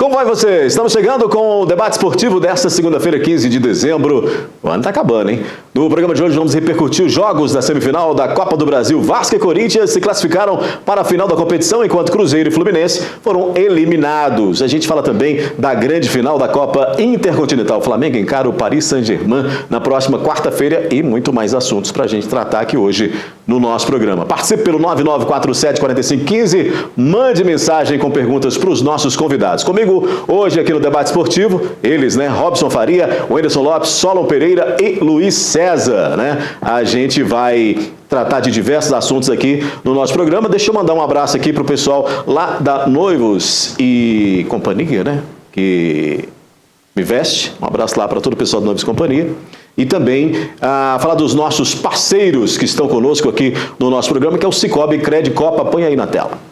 Como vai você? Estamos chegando com o debate esportivo desta segunda-feira, 15 de dezembro. O ano está acabando, hein? No programa de hoje vamos repercutir os jogos da semifinal da Copa do Brasil. Vasco e Corinthians se classificaram para a final da competição, enquanto Cruzeiro e Fluminense foram eliminados. A gente fala também da grande final da Copa Intercontinental. O Flamengo encara o Paris Saint-Germain na próxima quarta-feira e muito mais assuntos para a gente tratar aqui hoje no nosso programa. Participe pelo 9947-4515, mande mensagem com perguntas para os nossos convidados. Comigo hoje aqui no Debate Esportivo, eles, né? Robson Faria, Wenderson Lopes, Solon Pereira e Luiz César, né? A gente vai tratar de diversos assuntos aqui no nosso programa. Deixa eu mandar um abraço aqui para o pessoal lá da Noivos e Companhia, né? Que me veste. Um abraço lá para todo o pessoal da Noivos e Companhia. E também falar dos nossos parceiros que estão conosco aqui no nosso programa, que é o Cicobi Cred Copa. Põe aí na tela.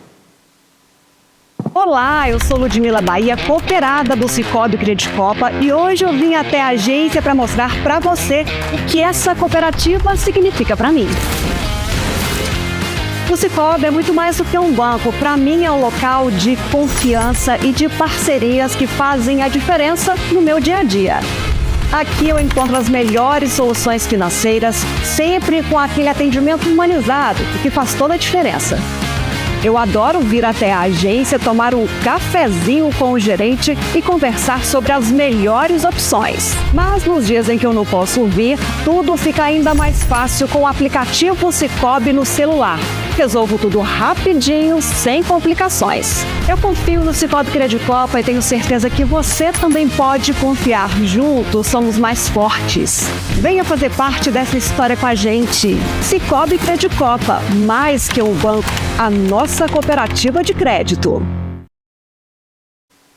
Olá, eu sou Ludmila Bahia, cooperada do Cicobi Cred Copa, e hoje eu vim até a agência para mostrar para você o que essa cooperativa significa para mim. O Cicobi é muito mais do que um banco. Para mim é um local de confiança e de parcerias que fazem a diferença no meu dia a dia. Aqui eu encontro as melhores soluções financeiras, sempre com aquele atendimento humanizado, que faz toda a diferença. Eu adoro vir até a agência, tomar um cafezinho com o gerente e conversar sobre as melhores opções. Mas nos dias em que eu não posso vir, tudo fica ainda mais fácil com o aplicativo Cicobi no celular. Resolvo tudo rapidinho, sem complicações. Eu confio no Cicobi Cred Copa e tenho certeza que você também pode confiar. Juntos somos mais fortes. Venha fazer parte dessa história com a gente. Cicobi Cred Copa, mais que um banco, a nossa cooperativa de crédito.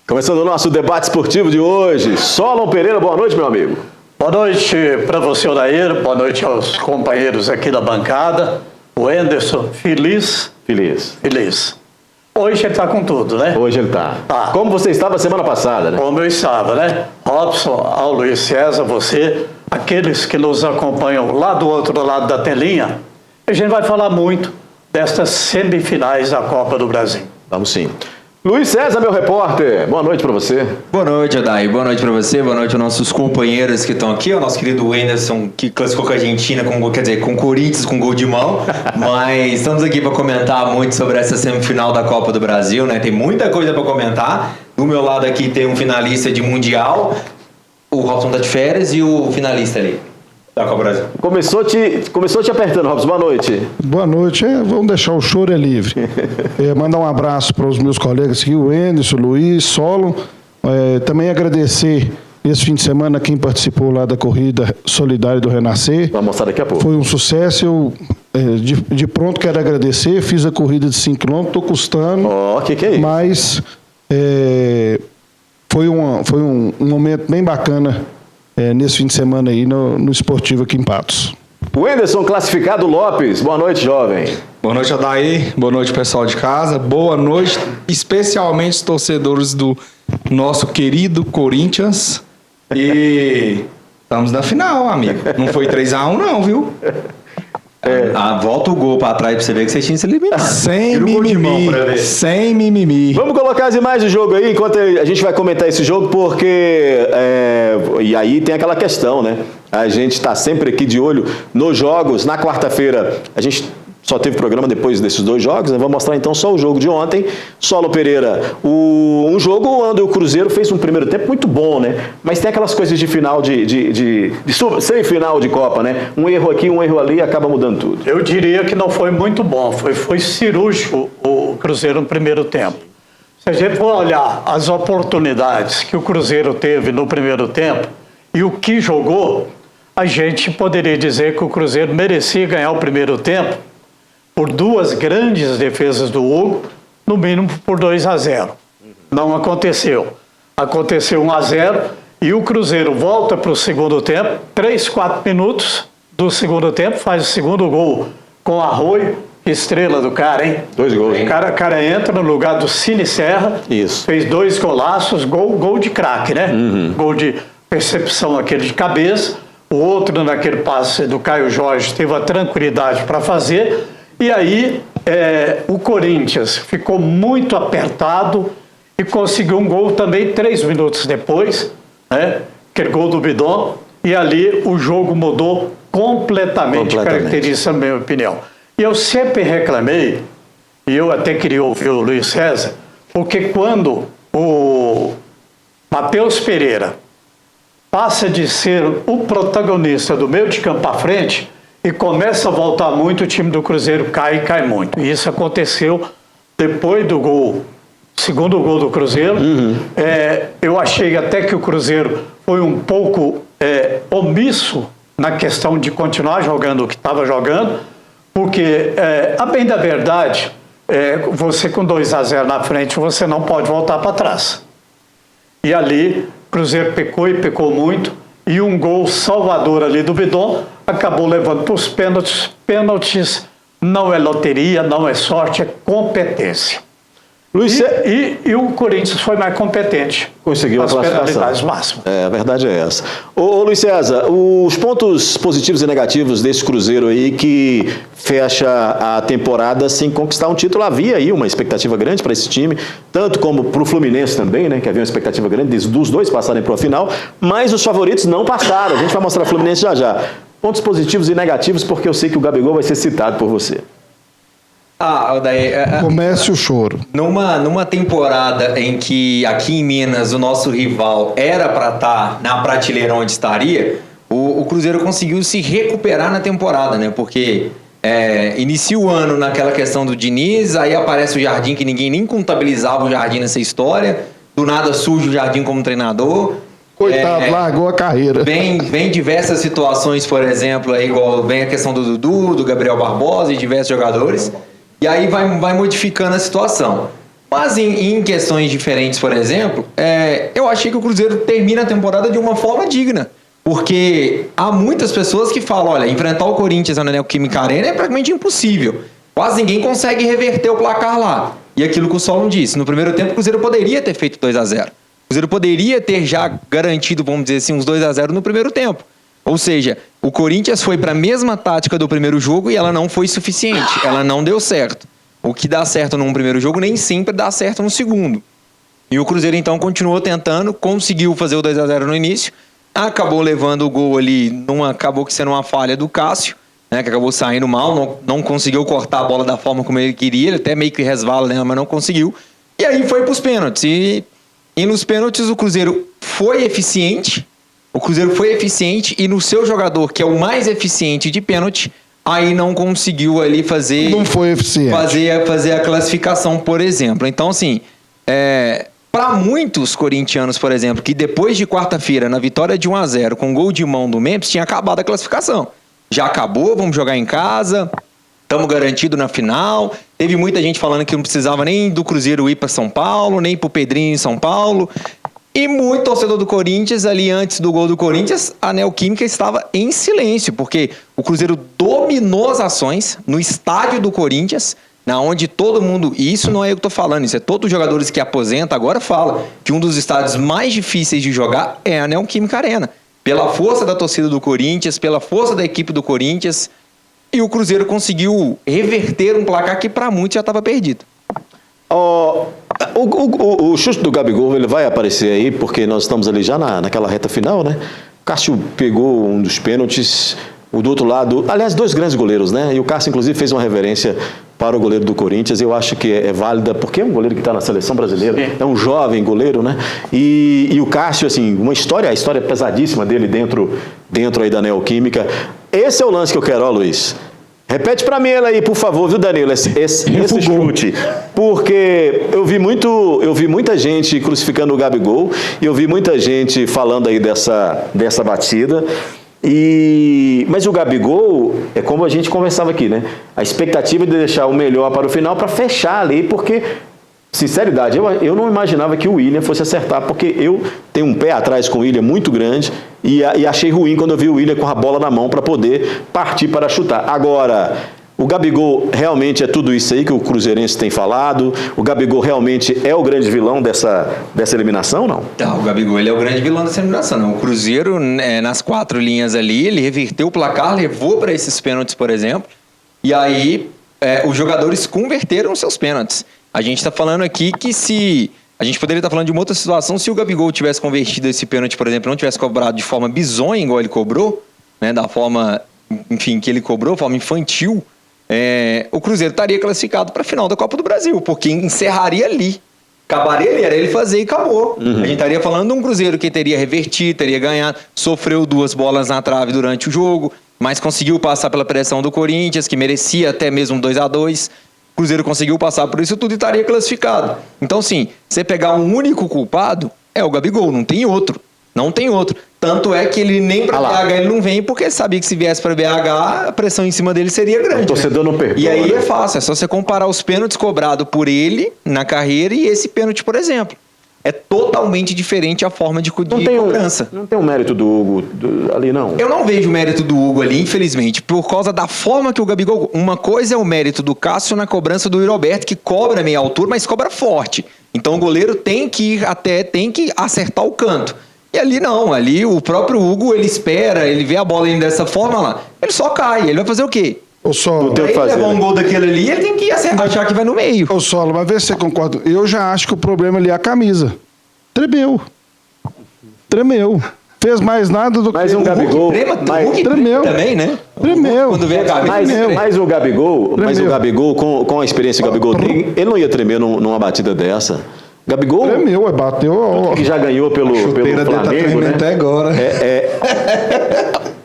Começando o nosso debate esportivo de hoje. Solon Pereira, boa noite, meu amigo. Boa noite para você, Odair. Boa noite aos companheiros aqui da bancada. O Wenderson, feliz? Feliz. Hoje ele está com tudo, né? Hoje ele está. Como você estava semana passada, né? Como eu estava, né? Robson, ao Luiz César, você, aqueles que nos acompanham lá do outro lado da telinha, a gente vai falar muito destas semifinais da Copa do Brasil. Vamos sim. Luiz César, meu repórter, boa noite para você. Boa noite, Odair. Boa noite para você, boa noite aos nossos companheiros que estão aqui, o nosso querido Wenderson, que classificou com a Argentina, com o Corinthians com gol de mão, mas estamos aqui para comentar muito sobre essa semifinal da Copa do Brasil, né? Tem muita coisa para comentar. Do meu lado aqui tem um finalista de Mundial, o Robson tá de férias, e o finalista ali da Copa do Brasil. Começou te apertando, Robson. Boa noite. Boa noite. Vamos deixar o choro livre. Mandar um abraço para os meus colegas aqui, o Wenderson, o Luiz, Solon. Também agradecer esse fim de semana quem participou lá da corrida solidária do Renascer. Vamos mostrar daqui a pouco. Foi um sucesso. Eu de pronto quero agradecer. Fiz a corrida de 5 km, estou custando. Que é isso? Mas foi um momento bem bacana nesse fim de semana aí no esportivo aqui em Patos. Wenderson classificado Lopes, boa noite, jovem. Boa noite, Odair. Boa noite, pessoal de casa. Boa noite, especialmente os torcedores do nosso querido Corinthians. E estamos na final, amigo. Não foi 3-1 não, viu? Volta o gol para trás para você ver que vocês tinham se eliminado. Sem mimimi. Vamos colocar as imagens do jogo aí, enquanto a gente vai comentar esse jogo, porque... e aí tem aquela questão, né? A gente está sempre aqui de olho nos jogos. Na quarta-feira, a gente só teve programa depois desses dois jogos, né? Vamos mostrar então só o jogo de ontem. Solon Pereira, um jogo onde o Cruzeiro fez um primeiro tempo muito bom, né? Mas tem aquelas coisas de final, de semifinal de Copa, né? Um erro aqui, um erro ali, acaba mudando tudo. Eu diria que não foi muito bom, foi cirúrgico o Cruzeiro no primeiro tempo. Se a gente for olhar as oportunidades que o Cruzeiro teve no primeiro tempo e o que jogou, a gente poderia dizer que o Cruzeiro merecia ganhar o primeiro tempo por duas grandes defesas do Hugo, no mínimo por 2-0. Não aconteceu. Aconteceu 1-0 e o Cruzeiro volta para o segundo tempo, 3-4 minutos do segundo tempo, faz o segundo gol com Arroio, estrela do cara, hein? 2 gols. O cara entra no lugar do Cine Serra, Isso. Fez 2 golaços, gol de craque, né? Gol de percepção aquele de cabeça, o outro naquele passe do Caio Jorge teve a tranquilidade para fazer. E aí o Corinthians ficou muito apertado e conseguiu um gol também 3 minutos depois, né? Aquele gol do Bidon, e ali o jogo mudou completamente. Caracteriza a minha opinião. E eu sempre reclamei, e eu até queria ouvir o Luiz César, porque quando o Matheus Pereira passa de ser o protagonista do meio de campo à frente e começa a voltar muito, o time do Cruzeiro cai muito. E isso aconteceu depois do gol, segundo gol do Cruzeiro. Eu achei até que o Cruzeiro foi um pouco omisso na questão de continuar jogando o que estava jogando, porque, a bem da verdade, você com 2-0 na frente, você não pode voltar para trás. E ali, o Cruzeiro pecou e pecou muito, e um gol salvador ali do Bidon acabou levando para os pênaltis. Pênaltis não é loteria, não é sorte, é competência. E o Corinthians foi mais competente. Conseguiu a classificação. As penalidades máximas. A verdade é essa. Ô Luiz César, os pontos positivos e negativos desse Cruzeiro aí que fecha a temporada sem conquistar um título. Havia aí uma expectativa grande para esse time, tanto como para o Fluminense também, né? Que havia uma expectativa grande dos dois passarem para a final, mas os favoritos não passaram. A gente vai mostrar o Fluminense já. Pontos positivos e negativos, porque eu sei que o Gabigol vai ser citado por você. Comece o choro. Numa temporada em que aqui em Minas o nosso rival era para estar na prateleira onde estaria, o Cruzeiro conseguiu se recuperar na temporada, né? Porque inicia o ano naquela questão do Diniz, aí aparece o Jardim, que ninguém nem contabilizava o Jardim nessa história, do nada surge o Jardim como treinador. Coitado, largou a carreira. Vem diversas situações, por exemplo, igual vem a questão do Dudu, do Gabriel Barbosa e diversos jogadores. E aí vai modificando a situação. Mas em questões diferentes, por exemplo, eu achei que o Cruzeiro termina a temporada de uma forma digna. Porque há muitas pessoas que falam, olha, enfrentar o Corinthians na Neoquímica Arena é praticamente impossível. Quase ninguém consegue reverter o placar lá. E aquilo que o Solon disse, no primeiro tempo o Cruzeiro poderia ter feito 2-0. O Cruzeiro poderia ter já garantido, vamos dizer assim, uns 2-0 no primeiro tempo. Ou seja, o Corinthians foi para a mesma tática do primeiro jogo e ela não foi suficiente, ela não deu certo. O que dá certo num primeiro jogo nem sempre dá certo no segundo. E o Cruzeiro então continuou tentando, conseguiu fazer o 2-0 no início, acabou levando o gol ali, acabou sendo uma falha do Cássio, né, que acabou saindo mal, não conseguiu cortar a bola da forma como ele queria, ele até meio que resvala, né, mas não conseguiu. E aí foi para os pênaltis. E nos pênaltis o Cruzeiro foi eficiente, e no seu jogador, que é o mais eficiente de pênalti, aí não conseguiu ali fazer... Não foi eficiente. Fazer a classificação, por exemplo. Então, assim, para muitos corintianos, por exemplo, que depois de quarta-feira, na vitória de 1-0, com gol de mão do Memphis, tinha acabado a classificação. Já acabou, vamos jogar em casa, estamos garantidos na final. Teve muita gente falando que não precisava nem do Cruzeiro ir para São Paulo, nem para o Pedrinho em São Paulo. E muito torcedor do Corinthians, ali antes do gol do Corinthians, a Neoquímica estava em silêncio, porque o Cruzeiro dominou as ações no estádio do Corinthians, na onde todo mundo... E isso não é eu que estou falando, isso é todos os jogadores que aposentam agora falam que um dos estádios mais difíceis de jogar é a Neoquímica Arena. Pela força da torcida do Corinthians, pela força da equipe do Corinthians, e o Cruzeiro conseguiu reverter um placar que para muitos já estava perdido. O chute do Gabigol, ele vai aparecer aí, porque nós estamos ali já naquela reta final, né? O Cássio pegou um dos pênaltis, o do outro lado, aliás, dois grandes goleiros, né? E o Cássio, inclusive, fez uma reverência para o goleiro do Corinthians. Eu acho que é válida, porque é um goleiro que está na seleção brasileira, sim. É um jovem goleiro, né? E o Cássio, assim, a história pesadíssima dele dentro aí da Neoquímica. Esse é o lance que eu quero, Luiz. Repete para mim ela aí, por favor, viu, Danilo, esse chute. Porque eu vi muita gente crucificando o Gabigol e eu vi muita gente falando aí dessa batida. Mas o Gabigol, é como a gente conversava aqui, né? A expectativa de deixar o melhor para o final, para fechar ali, porque... Sinceridade, eu não imaginava que o William fosse acertar, porque eu tenho um pé atrás com o William muito grande e achei ruim quando eu vi o William com a bola na mão para poder partir para chutar. Agora, o Gabigol realmente é tudo isso aí que o cruzeirense tem falado? O Gabigol realmente é o grande vilão dessa eliminação, não? O Gabigol ele é o grande vilão dessa eliminação. Não. O Cruzeiro, nas 4 linhas ali, ele reverteu o placar, levou para esses pênaltis, por exemplo, e aí os jogadores converteram seus pênaltis. A gente está falando aqui que se A gente poderia estar falando de uma outra situação se o Gabigol tivesse convertido esse pênalti, por exemplo, não tivesse cobrado de forma bizonha, igual ele cobrou, né, da forma, enfim, que ele cobrou, forma infantil, o Cruzeiro estaria classificado para a final da Copa do Brasil, porque encerraria ali. Acabaria ali, era ele fazer e acabou. A gente estaria falando de um Cruzeiro que teria revertido, teria ganhado, sofreu 2 bolas na trave durante o jogo, mas conseguiu passar pela pressão do Corinthians, que merecia até mesmo 2-2. O Cruzeiro conseguiu passar por isso tudo e estaria classificado. Então, sim, você pegar um único culpado, é o Gabigol, não tem outro. Não tem outro. Tanto é que ele nem para BH ele não vem, porque sabia que se viesse para BH, a pressão em cima dele seria grande. O torcedor não perdoa. E aí é fácil, é só você comparar os pênaltis cobrados por ele na carreira e esse pênalti, por exemplo. É totalmente diferente a forma de cobrança. Não tem um mérito do Hugo ali, não. Eu não vejo o mérito do Hugo ali, infelizmente, por causa da forma que o Gabigol... Uma coisa é o mérito do Cássio na cobrança do Yuri Alberto, que cobra meia altura, mas cobra forte. Então o goleiro tem que acertar o canto. E ali não, ali o próprio Hugo, ele espera, ele vê a bola indo dessa forma lá, ele só cai, ele vai fazer o quê? Ô, Solo, tem o que fazer, levar um gol daquele ali, ele tem que achar que vai no meio. Ô, Solo, mas vê se você concorda. Eu já acho que o problema ali é a camisa. Tremeu. Fez mais nada do que... Mas um Gabigol... Tremeu. Também, né? Tremeu. Quando vem a camisa, Mas o Gabigol, com a experiência que o Gabigol tem, ele não ia tremer numa batida dessa. Gabigol... Tremeu, bateu... Que já ganhou pelo Flamengo, né? Até agora.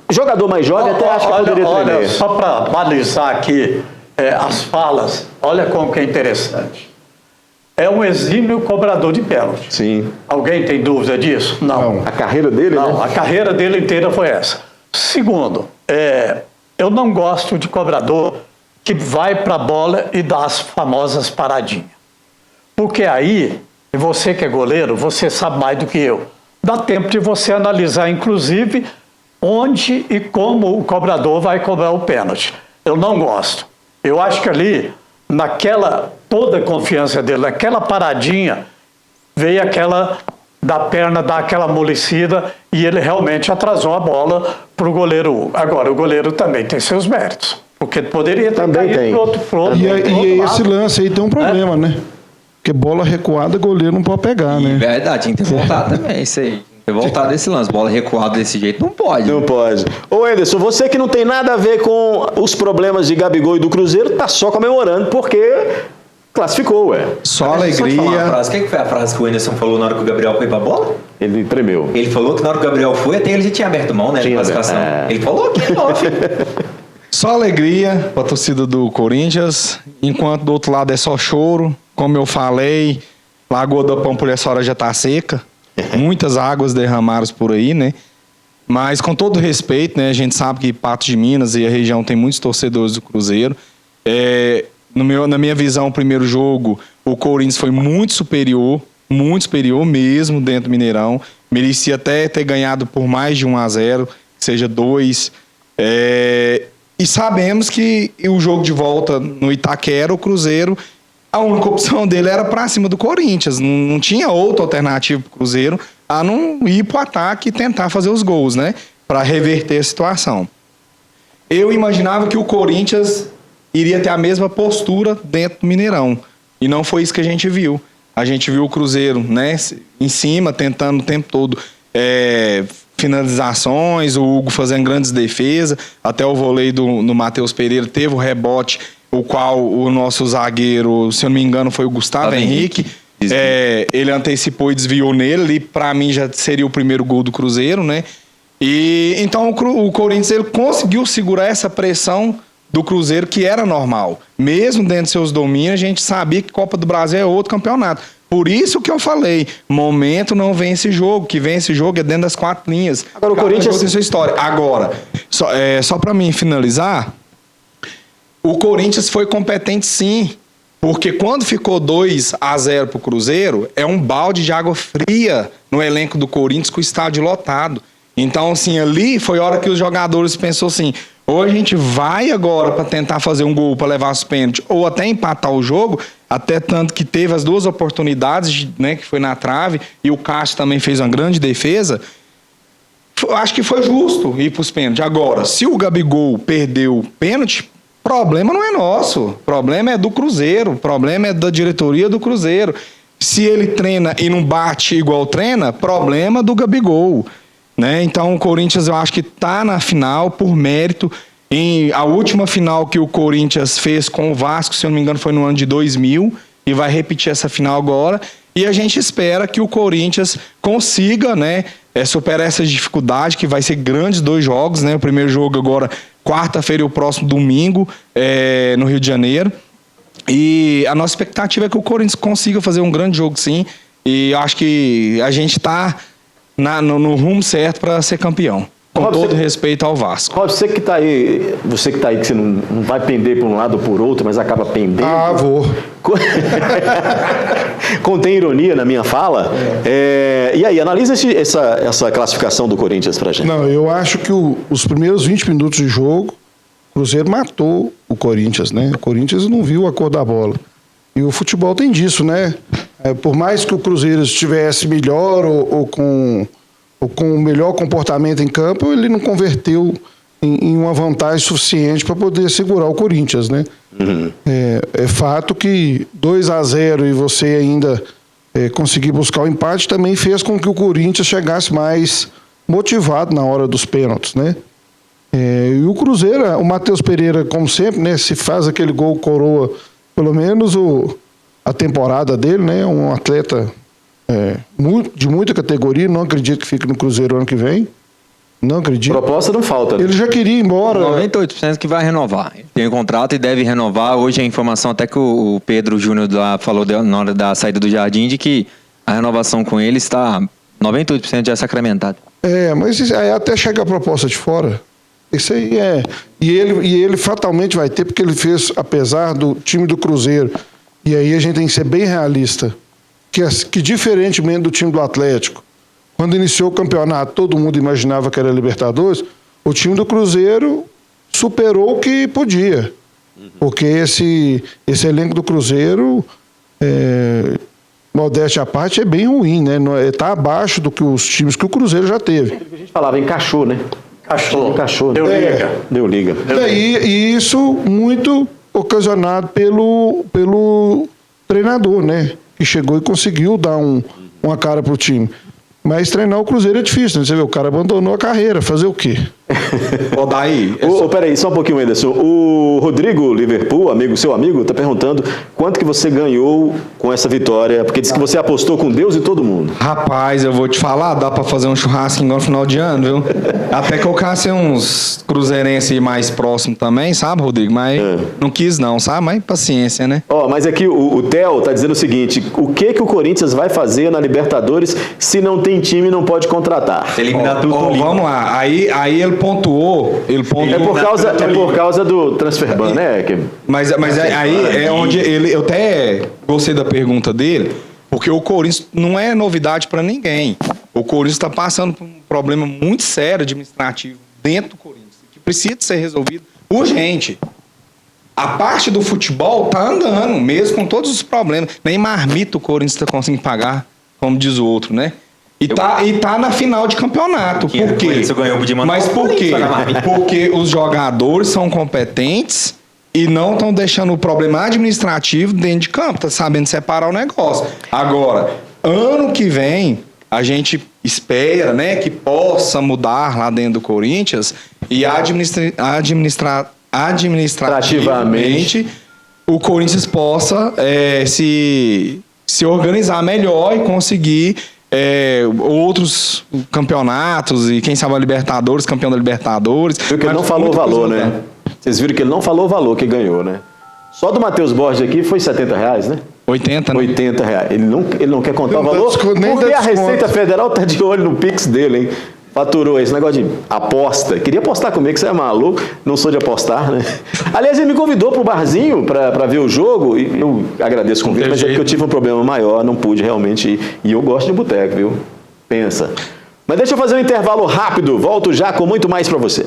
Jogador mais jovem até acho que poderia tremer. Olha, só para balizar aqui as falas, olha como que é interessante. É um exímio cobrador de pênalti. Sim. Alguém tem dúvida disso? Não. A carreira dele, Não, né? a carreira dele inteira foi essa. Segundo, eu não gosto de cobrador que vai para a bola e dá as famosas paradinhas. Porque aí, e você que é goleiro, você sabe mais do que eu. Dá tempo de você analisar, inclusive, onde e como o cobrador vai cobrar o pênalti. Eu não gosto. Eu acho que ali, toda a confiança dele, naquela paradinha, veio aquela da perna, dar aquela amolecida, e ele realmente atrasou a bola para o goleiro. Agora, o goleiro também tem seus méritos, porque poderia ter Também caído tem. pro outro flor. E esse lance aí tem um problema, né? Porque bola recuada, goleiro não pode pegar, né? Verdade, tem que voltar também, isso aí. Tem que voltar desse lance. Bola recuada desse jeito não pode. Não pode. Ô, Anderson, você que não tem nada a ver com os problemas de Gabigol e do Cruzeiro, tá só comemorando porque classificou, ué. Só Deixa eu te falar uma alegria. frase. O que foi a frase que o Anderson falou na hora que o Gabriel foi pra bola? Ele tremeu. Ele falou que na hora que o Gabriel foi, até ele já tinha aberto mão, né? De Tinha classificação. aberto, Ele falou que é off. Só alegria pra torcida do Corinthians, enquanto do outro lado é só choro. Como eu falei, Lagoa da Pampulha já tá seca. Muitas águas derramaram por aí, né? Mas com todo respeito, né? A gente sabe que Patos de Minas e a região tem muitos torcedores do Cruzeiro. Na minha visão, o primeiro jogo, o Corinthians foi muito superior mesmo dentro do Mineirão. Merecia até ter ganhado por mais de 1-0, que seja 2. E sabemos que o jogo de volta no Itaquera, o Cruzeiro, a única opção dele era para cima do Corinthians. Não tinha outra alternativa para o Cruzeiro a não ir para o ataque e tentar fazer os gols, né? Para reverter a situação. Eu imaginava que o Corinthians iria ter a mesma postura dentro do Mineirão. E não foi isso que a gente viu. A gente viu o Cruzeiro, né, em cima, tentando o tempo todo finalizações, o Hugo fazendo grandes defesas, até o voleio do Matheus Pereira teve o rebote, o qual o nosso zagueiro, se eu não me engano, foi o Gustavo Henrique. Ele antecipou e desviou nele, e para mim já seria o primeiro gol do Cruzeiro, né? E então o Corinthians ele conseguiu segurar essa pressão do Cruzeiro, que era normal. Mesmo dentro de seus domínios, a gente sabia que Copa do Brasil é outro campeonato. Por isso que eu falei, momento não vence jogo, que vence jogo é dentro das 4 linhas. Agora o Corinthians tem sua história. Agora, só para mim finalizar, o Corinthians foi competente sim, porque quando ficou 2-0 pro Cruzeiro, é um balde de água fria no elenco do Corinthians com o estádio lotado. Então, assim, ali foi a hora que os jogadores pensou assim, ou a gente vai agora para tentar fazer um gol para levar os pênaltis, ou até empatar o jogo, até tanto que teve as 2 oportunidades, né, que foi na trave, e o Cássio também fez uma grande defesa. Acho que foi justo ir para os pênaltis. Agora, se o Gabigol perdeu o pênalti, problema não é nosso, problema é do Cruzeiro, problema é da diretoria do Cruzeiro. Se ele treina e não bate igual treina, problema do Gabigol, né? Então o Corinthians eu acho que tá na final por mérito. A última final que o Corinthians fez com o Vasco, se eu não me engano, foi no ano de 2000 e vai repetir essa final agora. E a gente espera que o Corinthians consiga, né, superar essa dificuldade, que vai ser grandes 2 jogos, né? O primeiro jogo agora, quarta-feira e o próximo domingo, no Rio de Janeiro. E a nossa expectativa é que o Corinthians consiga fazer um grande jogo, sim. E eu acho que a gente está no rumo certo para ser campeão. Com Rob, todo respeito ao Vasco. Rob, você que está aí, que você não vai pender por um lado ou por outro, mas acaba pendendo. Ah, vou. Contém ironia na minha fala. E aí, analisa essa classificação do Corinthians pra gente. Não, eu acho que os primeiros 20 minutos de jogo, o Cruzeiro matou o Corinthians, né? O Corinthians não viu a cor da bola. E o futebol tem disso, né? Por mais que o Cruzeiro estivesse melhor ou com o melhor comportamento em campo, ele não converteu em uma vantagem suficiente para poder segurar o Corinthians, né? Uhum. É fato que 2-0 e você ainda conseguir buscar o empate também fez com que o Corinthians chegasse mais motivado na hora dos pênaltis, né? E o Cruzeiro, o Matheus Pereira, como sempre, né? Se faz aquele gol, coroa pelo menos a temporada dele, né? Um atleta de muita categoria, não acredito que fique no Cruzeiro ano que vem. Não acredito. Proposta não falta, né? Ele já queria ir embora. 98% que vai renovar. Ele tem um contrato e deve renovar. Hoje a informação até que o Pedro Júnior falou na hora da saída do Jardim de que a renovação com ele está 98% já sacramentada. Mas até chega a proposta de fora. Isso aí E ele fatalmente vai ter, porque ele fez, apesar do time do Cruzeiro, e aí a gente tem que ser bem realista, que diferentemente do time do Atlético, quando iniciou o campeonato, todo mundo imaginava que era Libertadores, o time do Cruzeiro superou o que podia. Porque esse elenco do Cruzeiro, modéstia à parte, é bem ruim, né? Está abaixo do que os times que o Cruzeiro já teve. A gente falava, encaixou, né? Encaixou. Deu liga. Deu liga. E isso muito ocasionado pelo treinador, né? Que chegou e conseguiu dar uma cara pro time. Mas treinar o Cruzeiro é difícil, né? Você vê, o cara abandonou a carreira, fazer o quê? Daí. Peraí, só um pouquinho, Anderson. O Rodrigo Liverpool, seu amigo, está perguntando quanto que você ganhou com essa vitória, porque disse que você apostou com Deus e todo mundo. Rapaz, eu vou te falar, dá pra fazer um churrasco igual no final de ano, viu? Até que eu caçei uns cruzeirenses mais próximos também, sabe, Rodrigo? Mas não quis não, sabe? Mas paciência, né? Mas aqui o Theo tá dizendo o seguinte, o que o Corinthians vai fazer na Libertadores se não tem time e não pode contratar? Eliminar tudo. Vamos lá, aí ele pontuou. É por causa do transfer ban, né? Mas aí é onde eu até gostei da pergunta dele, porque o Corinthians não é novidade para ninguém. O Corinthians está passando por um problema muito sério administrativo dentro do Corinthians, que precisa ser resolvido urgente. A parte do futebol tá andando, mesmo com todos os problemas. Nem marmita o Corinthians está conseguindo pagar, como diz o outro, né? E tá na final de campeonato. Por quê? Mas por quê? Porque os jogadores são competentes e não estão deixando o problema administrativo dentro de campo, tá sabendo separar o negócio. Agora, ano que vem, a gente espera, né, que possa mudar lá dentro do Corinthians e administrativamente o Corinthians possa se organizar melhor e conseguir outros campeonatos e quem sabe a Libertadores, campeão da Libertadores. Viu que ele não falou o valor, né? Vocês viram que ele não falou o valor que ganhou, né? Só do Matheus Borges aqui foi R$70, né? 80, né? R$80. Ele não quer contar o valor, nem porque dá a Receita Federal tá de olho no Pix dele, hein? Faturou esse negócio de aposta. Queria apostar comigo, que você é maluco. Não sou de apostar, né? Aliás, ele me convidou pro barzinho pra ver o jogo. E eu agradeço o convite, mas é porque eu tive um problema maior, não pude realmente ir. E eu gosto de boteco, viu? Pensa. Mas deixa eu fazer um intervalo rápido. Volto já com muito mais pra você.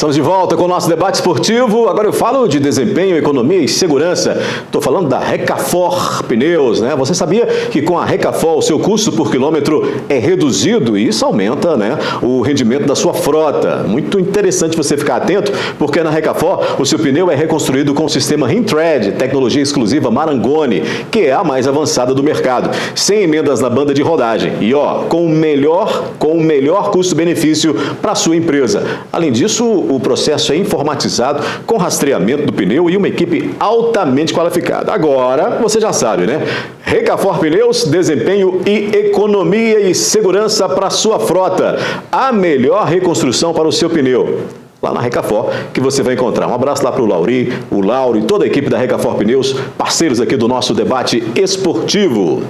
Estamos de volta com o nosso debate esportivo. Agora eu falo de desempenho, economia e segurança. Estou falando da Recafor Pneus, né? Você sabia que com a Recafor o seu custo por quilômetro é reduzido e isso aumenta, né, o rendimento da sua frota. Muito interessante você ficar atento, porque na Recafor o seu pneu é reconstruído com o sistema Rintread, tecnologia exclusiva Marangoni, que é a mais avançada do mercado, sem emendas na banda de rodagem e com o melhor custo-benefício para a sua empresa. Além disso, o processo é informatizado com rastreamento do pneu e uma equipe altamente qualificada. Agora, você já sabe, né? Recafor Pneus, desempenho e economia e segurança para a sua frota. A melhor reconstrução para o seu pneu. Lá na Recafor, que você vai encontrar. Um abraço lá para o Lauri, o Lauro e toda a equipe da Recafor Pneus, parceiros aqui do nosso debate esportivo.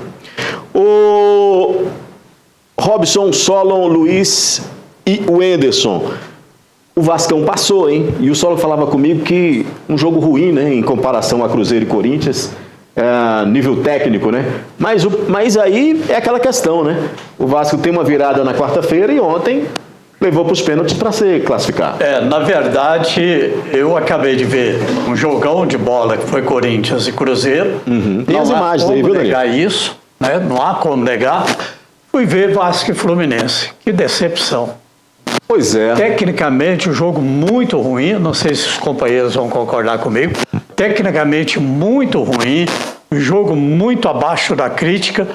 O Robson, Solon, Luiz e o Enderson. O Vascão passou, hein? E o Solon falava comigo que um jogo ruim, né? Em comparação a Cruzeiro e Corinthians, nível técnico, né? Mas aí é aquela questão, né? O Vasco tem uma virada na quarta-feira e ontem levou para os pênaltis para se classificar. Na verdade, eu acabei de ver um jogão de bola que foi Corinthians e Cruzeiro. Tem as imagens aí, viu, Daniel? Não há como negar isso, né? Não há como negar. Fui ver Vasco e Fluminense. Que decepção. Pois é. Tecnicamente, um jogo muito ruim. Não sei se os companheiros vão concordar comigo. Tecnicamente, muito ruim. Um jogo muito abaixo da crítica.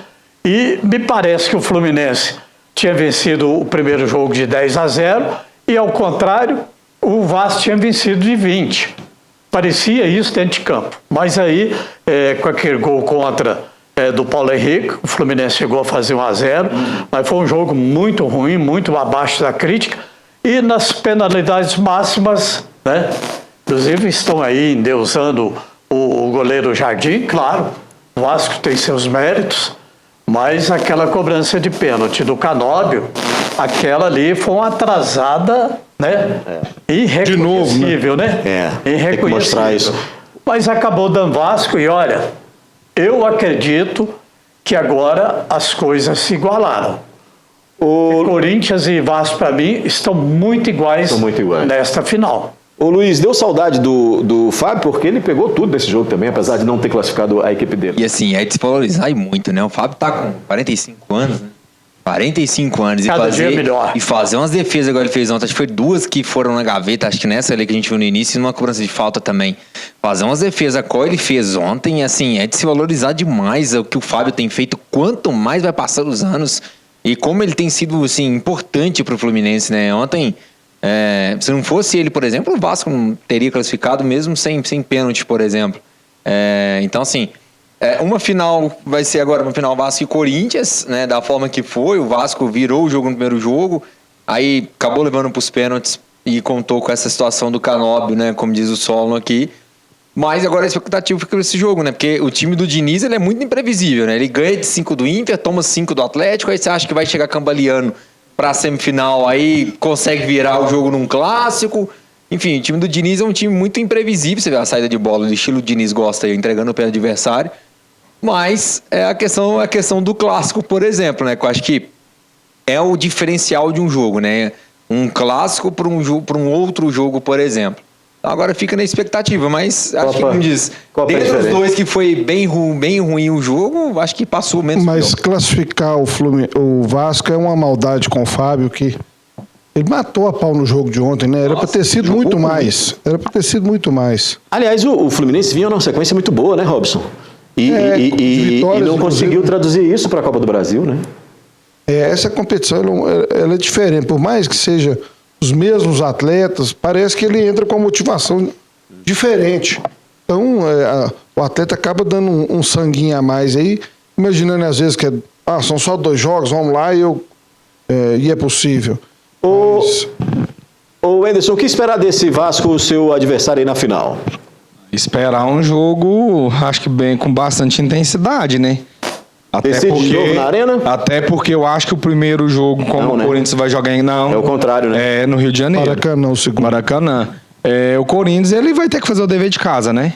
E me parece que o Fluminense tinha vencido o primeiro jogo de 10-0 e, ao contrário, o Vasco tinha vencido de 20. Parecia isso dentro de campo. Mas aí, com aquele gol contra do Paulo Henrique, o Fluminense chegou a fazer 1-0, mas foi um jogo muito ruim, muito abaixo da crítica. E nas penalidades máximas, né? Inclusive estão aí endeusando o goleiro Jardim, claro, o Vasco tem seus méritos, mas aquela cobrança de pênalti do Canóbio, aquela ali foi uma atrasada, né? Irreconhecível, né? Tem que mostrar isso. Mas acabou dando Vasco e olha, eu acredito que agora as coisas se igualaram. O Corinthians e Vasco, para mim, estão muito iguais nesta final. O Luiz, deu saudade do Fábio, porque ele pegou tudo desse jogo também, apesar de não ter classificado a equipe dele. E assim, é desvalorizar muito, né? O Fábio tá com 45 anos, né? 45 anos. Cada dia melhor. E fazer umas defesas, igual ele fez ontem. Acho que foi 2 que foram na gaveta, acho que nessa ali que a gente viu no início, e numa cobrança de falta também. Fazer umas defesas, qual ele fez ontem, assim, é de se valorizar demais o que o Fábio tem feito. Quanto mais vai passando os anos e como ele tem sido, assim, importante pro Fluminense, né? Ontem, se não fosse ele, por exemplo, o Vasco não teria classificado mesmo sem pênalti, por exemplo. Então, assim, uma final vai ser agora uma final Vasco e Corinthians, né? Da forma que foi, o Vasco virou o jogo no primeiro jogo, aí acabou levando para os pênaltis e contou com essa situação do Canóbio, né? Como diz o Solon aqui. Mas agora a expectativa fica nesse jogo, né? Porque o time do Diniz, ele é muito imprevisível, né? Ele ganha de 5 do Inter, toma 5 do Atlético, aí você acha que vai chegar cambaleando para a semifinal, aí consegue virar o jogo num clássico. Enfim, o time do Diniz é um time muito imprevisível, você vê a saída de bola, do estilo Diniz gosta, entregando o pé do adversário. Mas é a questão do clássico, por exemplo, né? Que eu acho que é o diferencial de um jogo, né? Um clássico para um outro jogo, por exemplo. Agora fica na expectativa, mas acho que, como diz, dentre os dois que foi bem ruim o jogo, acho que passou menos. Mas classificar o Vasco é uma maldade com o Fábio, que ele matou a pau no jogo de ontem, né? Era para ter sido muito mais. Era para ter sido muito mais. Aliás, o Fluminense vinha numa sequência muito boa, né, Robson? E não conseguiu traduzir isso para a Copa do Brasil, né? Essa competição ela é diferente. Por mais que seja os mesmos atletas, parece que ele entra com uma motivação diferente. Então, o atleta acaba dando um sanguinho a mais aí, imaginando às vezes que são só 2 jogos, vamos lá e é possível. Ô Enderson, o que esperar desse Vasco, o seu adversário aí na final? Esperar um jogo, acho que com bastante intensidade, né? Jogo na Arena? Até porque eu acho que o primeiro jogo, como o Corinthians vai jogar não. É o contrário, né? É no Rio de Janeiro. Maracanã, o segundo. Maracanã. O Corinthians, ele vai ter que fazer o dever de casa, né?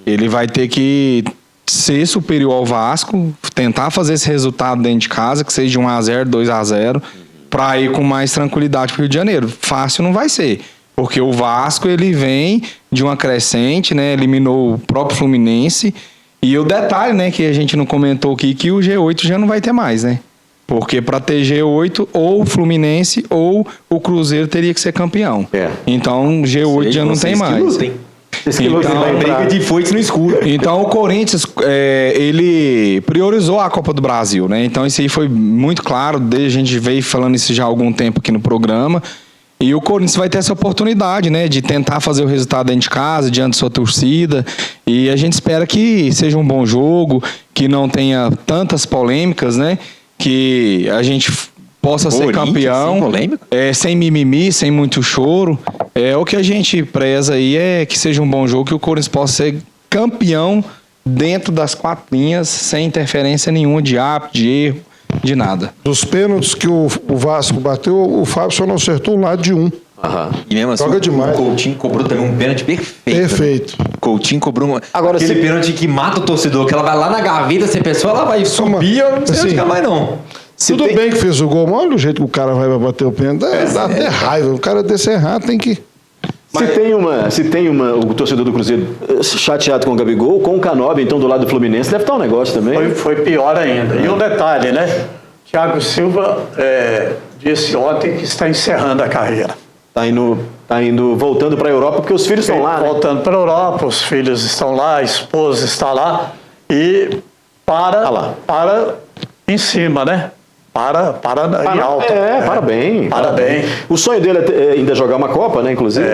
Ele vai ter que ser superior ao Vasco, tentar fazer esse resultado dentro de casa, que seja 1-0, 2-0, para ir com mais tranquilidade pro Rio de Janeiro. Fácil não vai ser. Porque o Vasco, ele vem de uma crescente, né? Eliminou o próprio Fluminense. E o detalhe, né, que a gente não comentou aqui, que o G8 já não vai ter mais, né? Porque para ter G8, ou o Fluminense ou o Cruzeiro teria que ser campeão. Então, G8 já não tem mais. Então, briga de foice no escuro. Então, o Corinthians, ele priorizou a Copa do Brasil, né? Então, isso aí foi muito claro, a gente veio falando isso já há algum tempo aqui no programa. E o Corinthians vai ter essa oportunidade, né, de tentar fazer o resultado dentro de casa, diante da sua torcida. E a gente espera que seja um bom jogo, que não tenha tantas polêmicas, né, que a gente possa ser campeão, sem mimimi, sem muito choro. O que a gente preza aí é que seja um bom jogo, que o Corinthians possa ser campeão dentro das 4 linhas, sem interferência nenhuma de árbitro, de erro, de nada. Dos pênaltis que o Vasco bateu, o Fábio só não acertou o lado de um. E mesmo assim, joga demais. O Coutinho cobrou também um pênalti perfeito. Perfeito. Né? Coutinho cobrou aquele pênalti que mata o torcedor, que ela vai lá na gaveta, se a pessoa ela vai subir, eu não sei onde mais não. Tudo bem que fez o gol, mas olha o jeito que o cara vai bater o pênalti, dá até raiva. O cara desse errado tem que... Se tem o torcedor do Cruzeiro chateado com o Gabigol, com o Canóbio, então do lado do Fluminense, deve estar um negócio também. Foi pior ainda. E um detalhe, né? Thiago Silva disse ontem que está encerrando a carreira. Tá indo voltando para a Europa, porque os filhos estão lá, né? Voltando para a Europa, os filhos estão lá, a esposa está lá. E para em cima, né? Para em alta. Parabéns. O sonho dele é ainda jogar uma Copa, né, inclusive.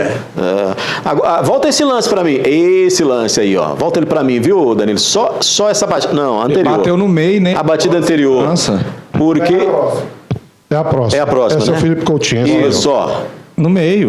Volta esse lance pra mim. Esse lance aí, ó. Volta ele pra mim, viu, Danilo? Só essa batida. Não, a anterior. Ele bateu no meio, né? A batida anterior. Nossa. Porque... É a próxima. Esse é o Felipe Coutinho. Isso, ó. No meio.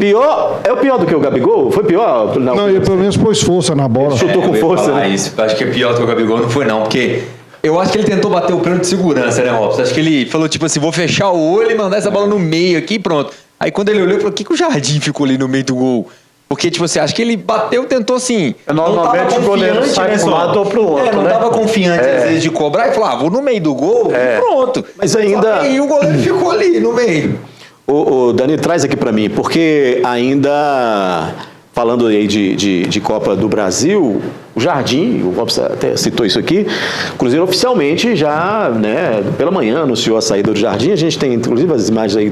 É o pior do que o Gabigol? Foi pior? Não, ele pelo menos pôs força na bola. Chutou com força, né? Isso. Acho que é pior do que o Gabigol, não foi não, porque... Eu acho que ele tentou bater o pênalti de segurança, né, Robson? Acho que ele falou, tipo assim, vou fechar o olho e mandar essa bola no meio aqui e pronto. Aí quando ele olhou, ele falou, por que o Jardim ficou ali no meio do gol? Porque, tipo assim, acho que ele bateu, tentou assim... Normalmente o goleiro sai para um lado ou para o outro, não estava confiante, às vezes, de cobrar e falou, vou no meio do gol e pronto. Mas ainda... E o goleiro ficou ali, no meio. O Dani, traz aqui para mim, porque ainda... Falando aí de Copa do Brasil, o Jardim, o Robson até citou isso aqui, o Cruzeiro oficialmente já, né, pela manhã anunciou a saída do Jardim. A gente tem inclusive as imagens aí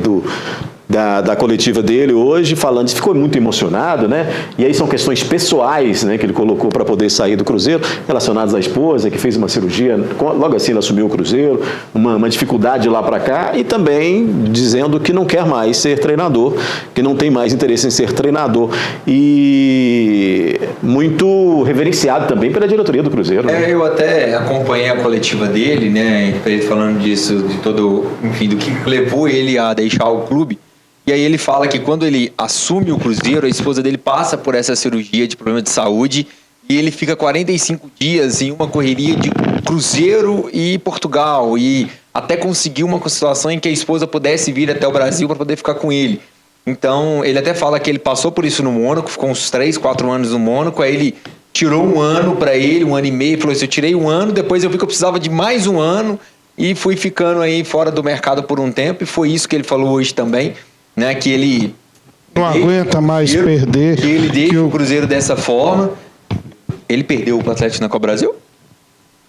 da coletiva dele hoje, falando, ficou muito emocionado, né? E aí são questões pessoais, né, que ele colocou para poder sair do Cruzeiro, relacionadas à esposa, que fez uma cirurgia, logo assim ela assumiu o Cruzeiro, uma dificuldade de lá para cá, e também dizendo que não quer mais ser treinador, que não tem mais interesse em ser treinador. E muito reverenciado também pela diretoria do Cruzeiro. Né? Eu até acompanhei a coletiva dele, né, ele falando disso, de todo, enfim, do que levou ele a deixar o clube. E aí ele fala que quando ele assume o Cruzeiro, a esposa dele passa por essa cirurgia de problema de saúde e ele fica 45 dias em uma correria de Cruzeiro e Portugal e até conseguir uma situação em que a esposa pudesse vir até o Brasil para poder ficar com ele. Então, ele até fala que ele passou por isso no Mônaco, ficou uns 3, 4 anos no Mônaco, aí ele tirou um ano para ele, 1 ano e meio, falou assim, eu tirei 1 ano, depois eu vi que eu precisava de mais 1 ano e fui ficando aí fora do mercado por um tempo e foi isso que ele falou hoje também. Né, que ele não aguenta mais perder, que ele deixa o Cruzeiro dessa forma. Ele perdeu o Atlético na Copa Brasil?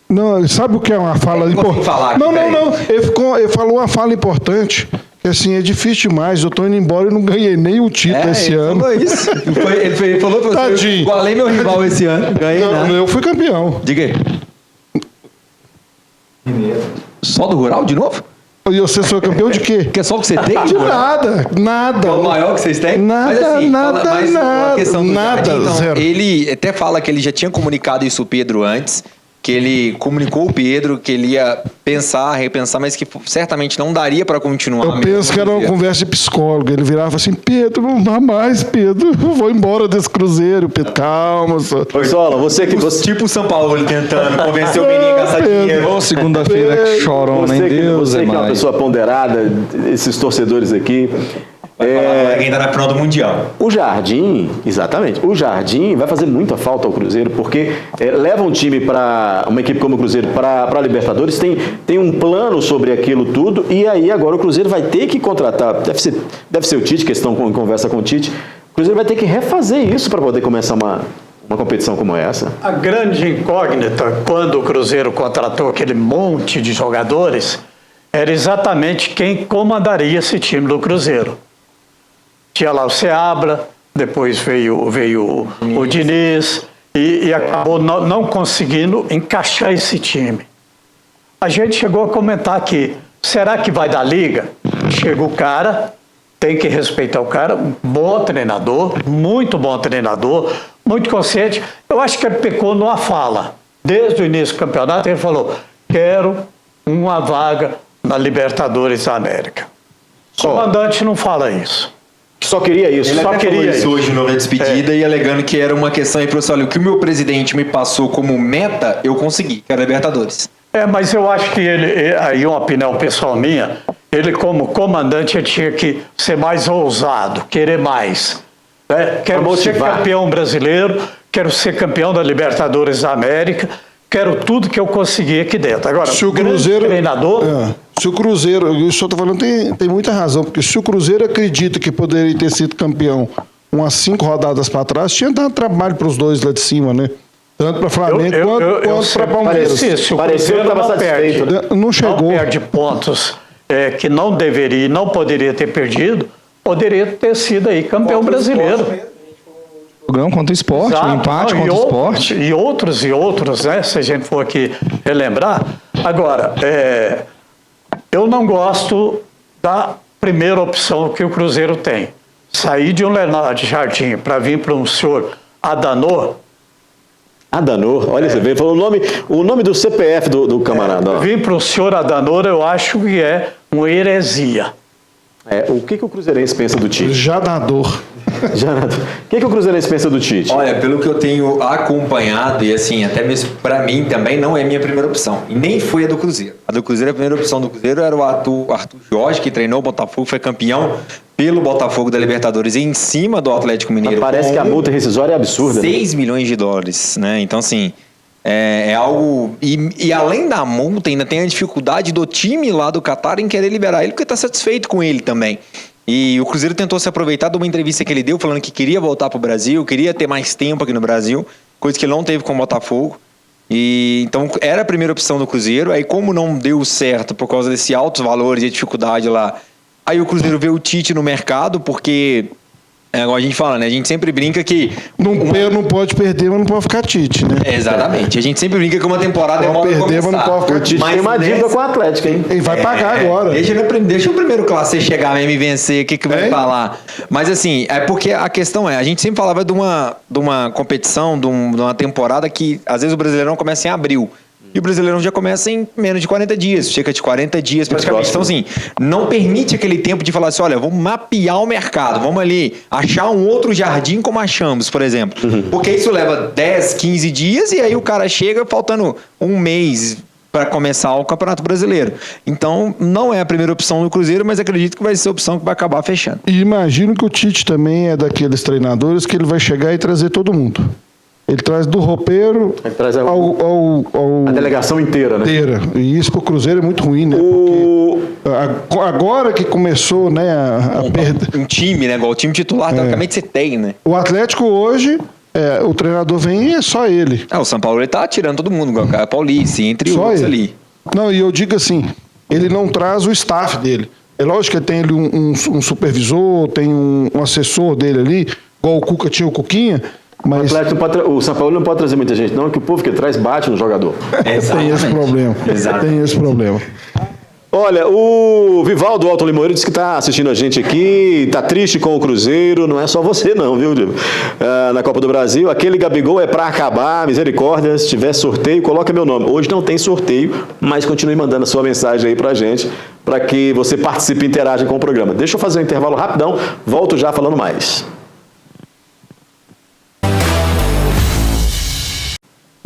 Não, sabe o que é uma fala importante? Não. Ele falou uma fala importante. Que assim, é difícil demais. Eu tô indo embora e não ganhei nem o título esse ano. Falou isso. Ele falou pra você, eu igualei meu rival esse ano. Ganhei nada. Eu fui campeão. Diga aí. Só do Rural de novo? E você foi campeão de quê? Que é só o que você tem? De nada. É o maior que vocês têm? Nada, então, zero. Ele até fala que ele já tinha comunicado isso ao Pedro antes, que ele comunicou o Pedro, que ele ia pensar, repensar, mas que certamente não daria para continuar. Eu penso que era uma conversa de psicólogo. Ele virava e falava assim, Pedro, não dá mais, Pedro. Eu vou embora desse Cruzeiro. Pedro, calma. Oi, Sola, você que... Tipo o São Paulo tentando convencer o menino a gastar dinheiro. Segunda-feira que chorou, nem Deus Você é que é uma mais. pessoa ponderada, esses torcedores aqui... Quem tá na final do Mundial. O Jardim, exatamente, o Jardim vai fazer muita falta ao Cruzeiro, porque leva um time para uma equipe como o Cruzeiro para a Libertadores, tem um plano sobre aquilo tudo, e aí agora o Cruzeiro vai ter que contratar, deve ser o Tite, questão com conversa com o Tite, O Cruzeiro vai ter que refazer isso para poder começar uma competição como essa. A grande incógnita, quando o Cruzeiro contratou aquele monte de jogadores, era exatamente quem comandaria esse time do Cruzeiro. Tinha lá o Seabra, depois veio o Diniz, e acabou não conseguindo encaixar esse time. A gente chegou a comentar aqui, será que vai dar liga? Chega o cara, tem que respeitar o cara, um bom treinador, muito bom treinador, muito consciente. Eu acho que ele pecou numa fala. Desde o início do campeonato, ele falou, quero uma vaga na Libertadores da América. O comandante não fala isso. Só queria isso. Ele Só até queria falou isso isso. hoje na despedida e alegando que era uma questão aí, professor, olha, o que o meu presidente me passou como meta, eu consegui, que era Libertadores. Mas eu acho que ele, aí uma opinião pessoal minha, ele como comandante ele tinha que ser mais ousado, querer mais. Né? Quero ser campeão brasileiro, quero ser campeão da Libertadores da América, quero tudo que eu consegui aqui dentro. Agora, Se o Cruzeiro, treinador... se o Cruzeiro, o senhor está falando, tem muita razão, porque se o Cruzeiro acredita que poderia ter sido campeão umas 5 rodadas para trás, tinha dado trabalho para os dois lá de cima, né? Tanto para Flamengo quanto para Palmeiras. Parecia que estava satisfeito. Não chegou. Não perde pontos que não deveria, não poderia ter perdido, poderia ter sido aí campeão brasileiro. Programa contra o esporte, Exato. o empate contra o esporte. E outros, né? Se a gente for aqui relembrar. Agora, eu não gosto da primeira opção que o Cruzeiro tem. Sair de um Leonardo Jardim para vir para um senhor Adanor. Adanor, olha, você vê, falou o nome do CPF do camarada. Ó. Vir para o senhor Adanor, eu acho que é uma heresia. O que o Cruzeirense pensa do Tite? Jadador. O que o Cruzeirense pensa do Tite? Olha, pelo que eu tenho acompanhado, e assim, até mesmo pra mim também não é minha primeira opção. E nem foi a do Cruzeiro. A do Cruzeiro, a primeira opção do Cruzeiro era o Arthur Jorge, que treinou o Botafogo, foi campeão pelo Botafogo da Libertadores em cima do Atlético Mineiro. Mas parece que a multa rescisória é absurda. 6 milhões de dólares, né? Então, assim, é algo... E além da multa, ainda tem a dificuldade do time lá do Catar em querer liberar ele, porque tá satisfeito com ele também. E o Cruzeiro tentou se aproveitar de uma entrevista que ele deu, falando que queria voltar para o Brasil, queria ter mais tempo aqui no Brasil, coisa que ele não teve com o Botafogo. E então era a primeira opção do Cruzeiro. Aí, como não deu certo por causa desses altos valores e dificuldade lá, aí o Cruzeiro vê o Tite no mercado, porque... Agora a gente fala, né? A gente sempre brinca que... Não pode perder, mas não pode ficar Tite, né? Exatamente. A gente sempre brinca que uma temporada Pode perder, mas não pode ficar O Tite tem uma dívida com o Atlético, hein? Ele vai pagar agora. Deixa o primeiro classe chegar mesmo e vencer, o que vai falar? Mas assim, é porque a questão a gente sempre falava de uma competição, de uma temporada que às vezes o Brasileirão começa em abril. E o Brasileirão já começa em menos de 40 dias, chega de 40 dias praticamente. Então, assim, não permite aquele tempo de falar assim, olha, vamos mapear o mercado, vamos ali achar um outro Jardim como achamos, por exemplo. Porque isso leva 10, 15 dias e aí o cara chega faltando um mês para começar o Campeonato Brasileiro. Então, não é a primeira opção do Cruzeiro, mas acredito que vai ser a opção que vai acabar fechando. E imagino que o Tite também é daqueles treinadores que ele vai chegar e trazer todo mundo. Ele traz do roupeiro Ele traz ao a delegação inteira, né? inteira. E isso pro Cruzeiro é muito ruim, né? Porque agora que começou, né, a perder. Um time, né? Igual o time titular, teoricamente você tem, né? O Atlético hoje, o treinador vem e é só ele. O São Paulo ele tá tirando todo mundo, igual o cara Paulista, entre Só outros ele. ali. Não, e eu digo assim, ele não traz o staff dele. É lógico que tem ali um supervisor, tem um assessor dele ali, igual o Cuca tinha o Cuquinha, mas O São Paulo não pode trazer muita gente, não, que o povo que traz bate no jogador. tem esse problema. Exato. Tem esse problema. Olha, o Vivaldo Alto Limoeiro disse que está assistindo a gente aqui, está triste com o Cruzeiro, não é só você não, viu, Diego? Na Copa do Brasil, aquele Gabigol é para acabar, misericórdia, se tiver sorteio, coloca meu nome. Hoje não tem sorteio, mas continue mandando a sua mensagem aí pra gente, para que você participe e interaja com o programa. Deixa eu fazer um intervalo rapidão, volto já falando mais.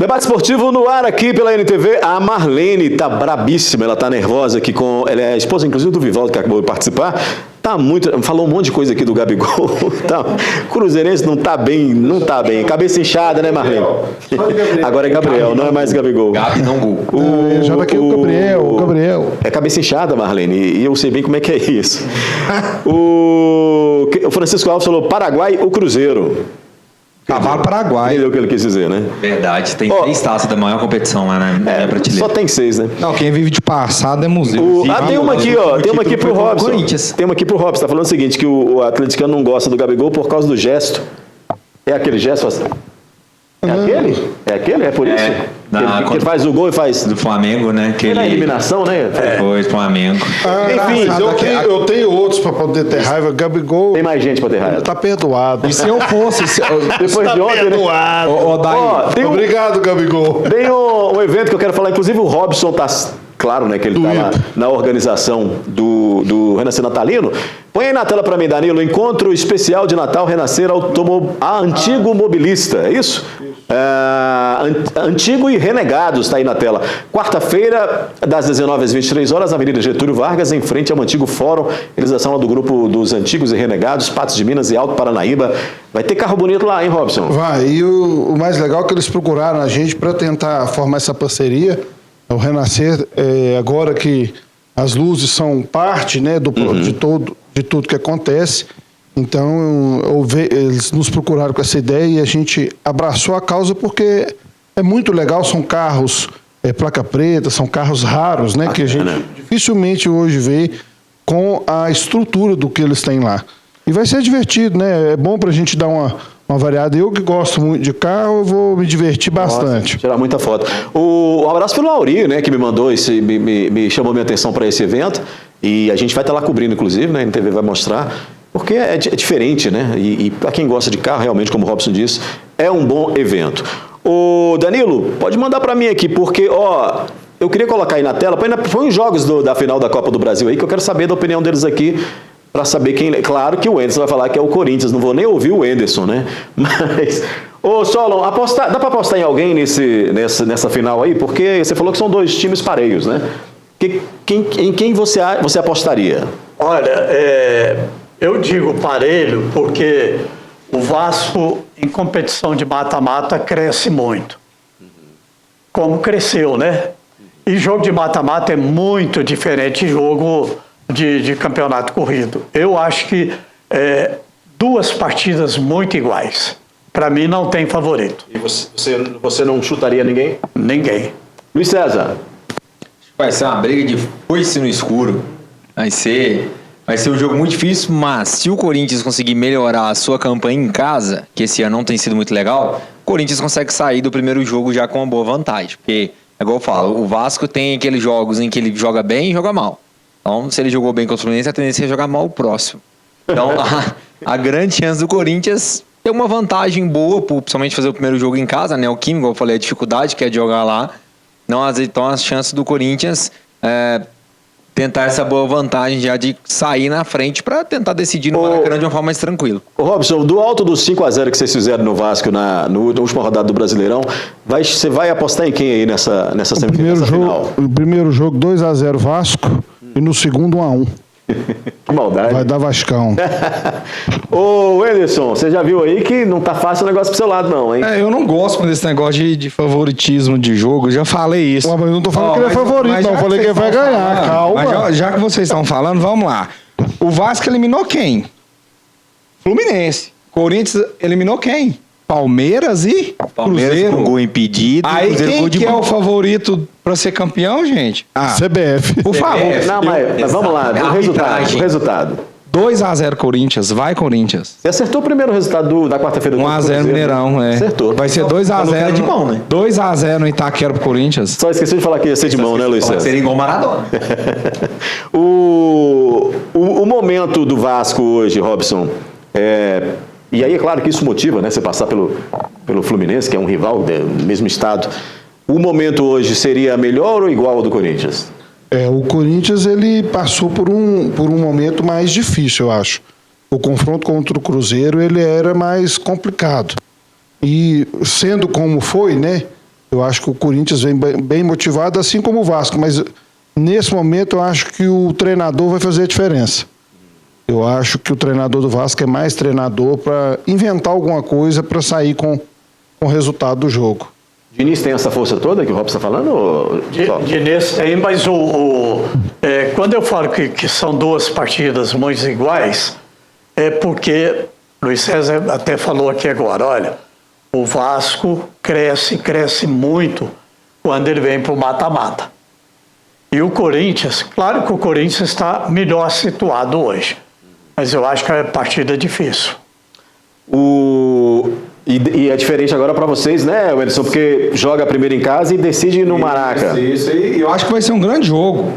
Debate esportivo no ar aqui pela NTV. A Marlene tá brabíssima, ela tá nervosa aqui ela é a esposa inclusive do Vivaldo que acabou de participar. tá muito... Falou um monte de coisa aqui do Gabigol. Tá, Cruzeirense não tá bem. Cabeça inchada, né, Marlene? Agora é Gabriel, não é mais Gabigol. Gabi não gol. Já daqui o Gabriel. É cabeça inchada, Marlene, e eu sei bem como é que é isso. O Francisco Alves falou Paraguai ou Cruzeiro? Cavalo Paraguai. Entendeu o que ele quis dizer, né? Verdade, tem 3 taças da maior competição lá na prateleira. Só tem 6, né? Não, quem vive de passado é museu. Tem uma aqui, ó. Tem uma aqui pro Robson. Corinthians. Tem uma aqui pro Robson. Tá falando o seguinte, que o atleticano não gosta do Gabigol por causa do gesto. É aquele gesto assim? É aquele? É aquele? É por isso? Que ele faz o gol e faz... Do Flamengo, né? Que Ele é eliminação, né? Foi do Flamengo. Enfim, eu tenho outros para poder ter raiva. Gabigol tem mais gente pra ter raiva. tá perdoado. E se eu fosse... Depois de ontem, né? Tem Obrigado, Gabigol. Tem um evento que eu quero falar, inclusive o Robson tá... Claro, né, que ele está lá na organização do Renascer Natalino. Põe aí na tela para mim, Danilo, Encontro Especial de Natal Renascer Antigo Mobilista, é isso? Antigo e Renegados, está aí na tela. Quarta-feira, das 19 às 23 horas, Avenida Getúlio Vargas, em frente ao antigo fórum, realização lá do grupo dos Antigos e Renegados, Patos de Minas e Alto Paranaíba. Vai ter carro bonito lá, hein, Robson? Vai, e o mais legal é que eles procuraram a gente para tentar formar essa parceria. O Renascer, agora que as luzes são parte, né, de tudo que acontece, então eles nos procuraram com essa ideia e a gente abraçou a causa porque é muito legal, são carros placa preta, são carros raros, né, que a gente dificilmente hoje vê com a estrutura do que eles têm lá. E vai ser divertido, né, é bom pra gente dar uma variada. Eu que gosto muito de carro, eu vou me divertir bastante. Tirar muita foto. Um abraço pelo Auri, né, que me mandou me chamou minha atenção para esse evento. E a gente vai estar lá cobrindo, inclusive, né? A NTV vai mostrar. Porque é diferente, né? E para quem gosta de carro, realmente, como o Robson disse, é um bom evento. Ô, Danilo, pode mandar para mim aqui, porque, eu queria colocar aí na tela, põe os jogos da final da Copa do Brasil aí, que eu quero saber da opinião deles aqui. Para saber quem... Claro que o Anderson vai falar que é o Corinthians, não vou nem ouvir o Anderson, né? Mas... Ô, Solon, dá para apostar em alguém nessa final aí? Porque você falou que são 2 times pareios, né? Em quem você apostaria? Olha, eu digo parelho porque o Vasco, em competição de mata-mata, cresce muito. Como cresceu, né? E jogo de mata-mata é muito diferente de jogo... De campeonato corrido. Eu acho que 2 partidas muito iguais. Para mim não tem favorito. E você não chutaria ninguém? Ninguém. Luiz César? Vai ser uma briga de foice no escuro. Vai ser um jogo muito difícil, mas se o Corinthians conseguir melhorar a sua campanha em casa, que esse ano não tem sido muito legal, o Corinthians consegue sair do primeiro jogo já com uma boa vantagem. Porque, igual eu falo, o Vasco tem aqueles jogos em que ele joga bem e joga mal. Então, se ele jogou bem contra o Fluminense, a tendência é jogar mal o próximo. Então, a grande chance do Corinthians ter uma vantagem boa, principalmente fazer o primeiro jogo em casa, né? O Kim, igual eu falei, a dificuldade que é de jogar lá. Então, as chances do Corinthians tentar essa boa vantagem já de sair na frente para tentar decidir no Maracanã de uma forma mais tranquila. Ô Robson, do alto dos 5-0 que vocês fizeram no Vasco na última rodada do Brasileirão, você vai apostar em quem aí nessa semifinal? O primeiro jogo 2-0 Vasco e no segundo 1-1. Que maldade. Vai dar Vascão. Ô, Anderson, você já viu aí que não tá fácil o negócio pro seu lado, não, hein? Eu não gosto desse negócio de favoritismo de jogo, já falei isso. Mas eu não tô falando que ele é favorito, não. Eu falei que ele vai ganhar, calma. Mas já que vocês estão falando, vamos lá. O Vasco eliminou quem? Fluminense. Corinthians eliminou quem? Palmeiras e Cruzeiro. Com gol impedido. Aí quem que é o favorito para ser campeão, gente? CBF. Por favor. Não, mas vamos lá, o resultado. 2-0 Corinthians, vai Corinthians. Você acertou o primeiro resultado da quarta-feira do 1-0 Mineirão, Acertou. Vai ser 2-0 de mão, né? 2-0 no Itaquera pro Corinthians. Só esqueci de falar que ia ser de mão, né, Luiz César? Seria igual Maradona. O momento do Vasco hoje, Robson, e aí é claro que isso motiva, né, você passar pelo Fluminense, que é um rival do mesmo estado. O momento hoje seria melhor ou igual ao do Corinthians? O Corinthians ele passou por um momento mais difícil, eu acho. O confronto contra o Cruzeiro ele era mais complicado. E sendo como foi, né? Eu acho que o Corinthians vem bem motivado, assim como o Vasco. Mas nesse momento eu acho que o treinador vai fazer a diferença. Eu acho que o treinador do Vasco é mais treinador para inventar alguma coisa para sair com o resultado do jogo. Diniz tem essa força toda que o Robson está falando? Ou só? Diniz tem, mas quando eu falo que são duas partidas muito iguais, é porque, Luiz César até falou aqui agora, olha, o Vasco cresce muito quando ele vem para o mata-mata. E o Corinthians, claro que o Corinthians está melhor situado hoje, mas eu acho que é partida difícil. E é diferente agora para vocês, né, Wenderson? Porque joga primeiro em casa e decide no Maraca. Isso, e eu acho que vai ser um grande jogo.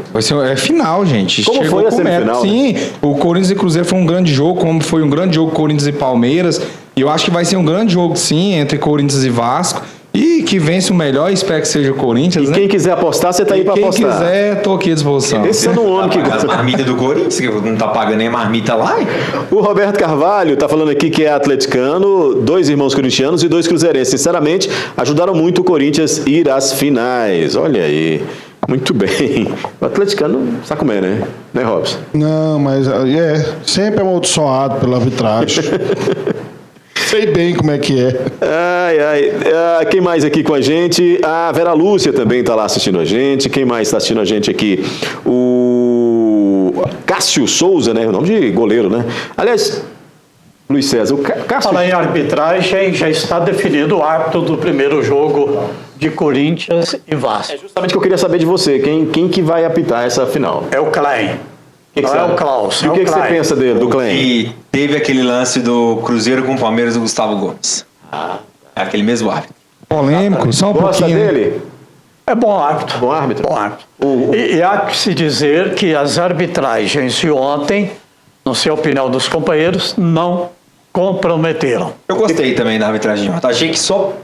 É final, gente. Como foi a semifinal? Sim, o Corinthians e Cruzeiro foi um grande jogo, como foi um grande jogo Corinthians e Palmeiras. E eu acho que vai ser um grande jogo, sim, entre Corinthians e Vasco. E que vence o melhor, espero que seja o Corinthians, né? Quem quiser apostar, você tá aí para apostar. Quem quiser, tô aqui à disposição. Esse é no homem que As marmitas do Corinthians, que não tá pagando nem a marmita lá. Hein? O Roberto Carvalho tá falando aqui que é atleticano, 2 irmãos corintianos e 2 cruzeirenses. Sinceramente, ajudaram muito o Corinthians a ir às finais. Olha aí. Muito bem. O atleticano sabe como é, né, Robson? Não, mas sempre amaldiçoado pela arbitragem. Sei bem como é que é. Quem mais aqui com a gente? A Vera Lúcia também está lá assistindo a gente. Quem mais está assistindo a gente aqui? O Cássio Souza, né? O nome de goleiro, né? Aliás, Luiz César, o Cássio... Falar em arbitragem, já está definido o árbitro do primeiro jogo de Corinthians e Vasco. É justamente o que eu queria saber de você. Quem que vai apitar essa final? É o Klein. Não é o Klaus. E o que você pensa do Klein? E teve aquele lance do Cruzeiro com o Palmeiras do Gustavo Gomes. É aquele mesmo árbitro. Polêmico, só um Gosta pouquinho. dele? É bom árbitro. Bom árbitro? Bom árbitro. E há que se dizer que as arbitragens de ontem, não sei a opinião dos companheiros, não comprometeram. Eu gostei também da arbitragem de ontem. Achei que só,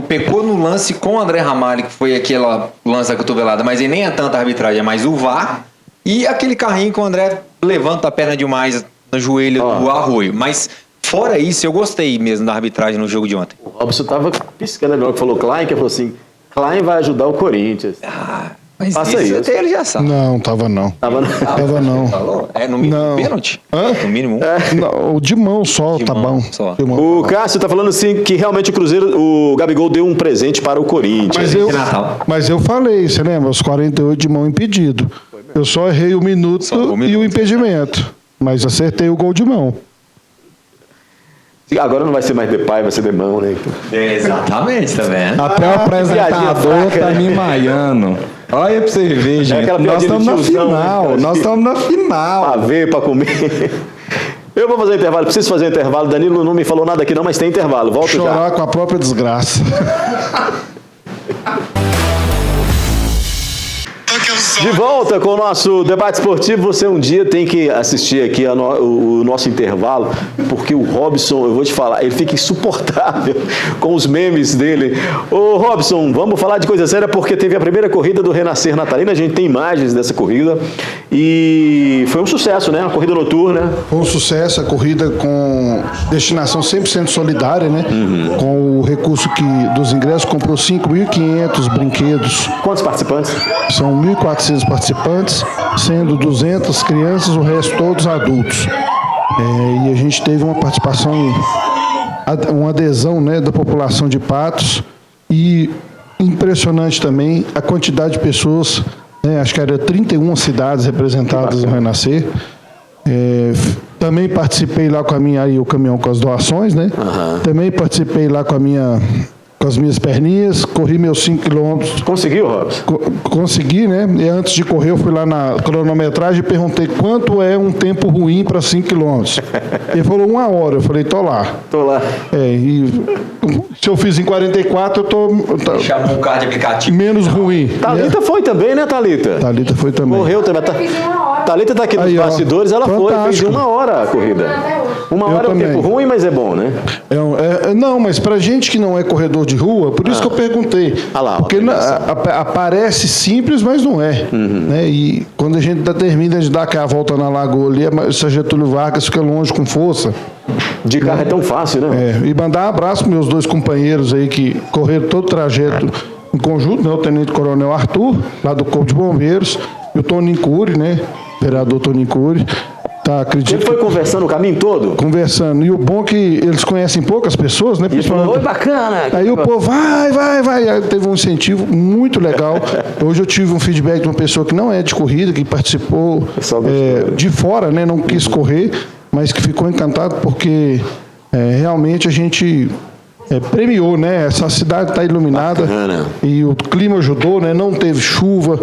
pecou no lance com o André Ramalho, que foi aquela lance da cotovelada, mas ele nem é tanta arbitragem, é mais o VAR. E aquele carrinho que o André levanta a perna demais no joelho do Arroio. Mas, fora isso, eu gostei mesmo da arbitragem no jogo de ontem. O Robson tava piscando ali, que falou Klein, que falou assim, Klein vai ajudar o Corinthians. Mas Faça isso. até ele já sabe. Não, tava não. Tava não. Falou? É no mínimo Não. pênalti? Hã? No mínimo Não, o de mão só, De tá mão bom. só. De mão. O Cássio tá falando assim que realmente o Gabigol deu um presente para o Corinthians. Mas eu falei, você lembra? Os 48 de mão impedido. Eu só errei o minuto e o impedimento. Mas acertei o gol de mão. Agora não vai ser mais de pai, vai ser de mão, né? Exatamente, tá vendo? Até o apresentador tá me maiando. Olha pra você ver, gente. aquela Nós piadinha estamos de na tiozão, final. né? Nós estamos na final. Pra ver, pra comer. Eu vou fazer um intervalo, preciso fazer um intervalo. Danilo não me falou nada aqui não, mas tem intervalo. Volto Chorar já. com a própria desgraça. De volta com o nosso debate esportivo. Você um dia tem que assistir aqui o nosso intervalo, porque o Robson, eu vou te falar, ele fica insuportável com os memes dele. Ô Robson, vamos falar de coisa séria, porque teve a primeira corrida do Renascer Natalino, a gente tem imagens dessa corrida e foi um sucesso, né? Uma corrida noturna. Foi um sucesso, a corrida com destinação 100% solidária, né? Com o recurso dos ingressos, comprou 5.500 brinquedos. Quantos participantes? São 1.400 participantes, sendo 200 crianças, o resto todos adultos. E a gente teve uma participação, uma adesão, né, da população de Patos e impressionante também a quantidade de pessoas, né, acho que era 31 cidades representadas no Renascer. Também participei lá com o caminhão com as doações, né? Também participei lá com as minhas perninhas, corri meus 5 quilômetros. Conseguiu, Robson? Consegui, né? E antes de correr, eu fui lá na cronometragem e perguntei quanto é um tempo ruim para 5 quilômetros. Ele falou 1 hora. Eu falei, tô lá. Tô lá. Se eu fiz em 44, eu tô Chamou um carro de aplicativo. menos ruim. Thalita foi também, né, Thalita? Thalita foi também. Morreu também. Thalita tá aqui nos Aí, ó. bastidores, ela foi, fez de Fantástico. 1 hora a corrida. 1 hora é um também. tempo ruim, mas é bom, né? Não, mas pra gente que não é corredor de rua, por isso que eu perguntei. Ah lá, porque aparece simples, mas não é. Né? E quando a gente termina de dar aquela volta na lagoa ali, essa Getúlio Vargas fica longe com força. De carro é tão fácil, né? E mandar um abraço para meus 2 companheiros aí que correram todo o trajeto em conjunto, né? O Tenente Coronel Arthur, lá do Corpo de Bombeiros, e o Toninho Cury, né? Vereador Toninho Cury. Tá, acredito. Ele foi conversando o caminho todo? Conversando. E o bom é que eles conhecem poucas pessoas, né? E ele falou, oi, bacana. Aí o povo, vai. Aí teve um incentivo muito legal. Hoje eu tive um feedback de uma pessoa que não é de corrida, que participou de fora, né? Não quis correr, mas que ficou encantado porque realmente a gente premiou, né? Essa cidade está iluminada. Bacana. E o clima ajudou, né? Não teve chuva.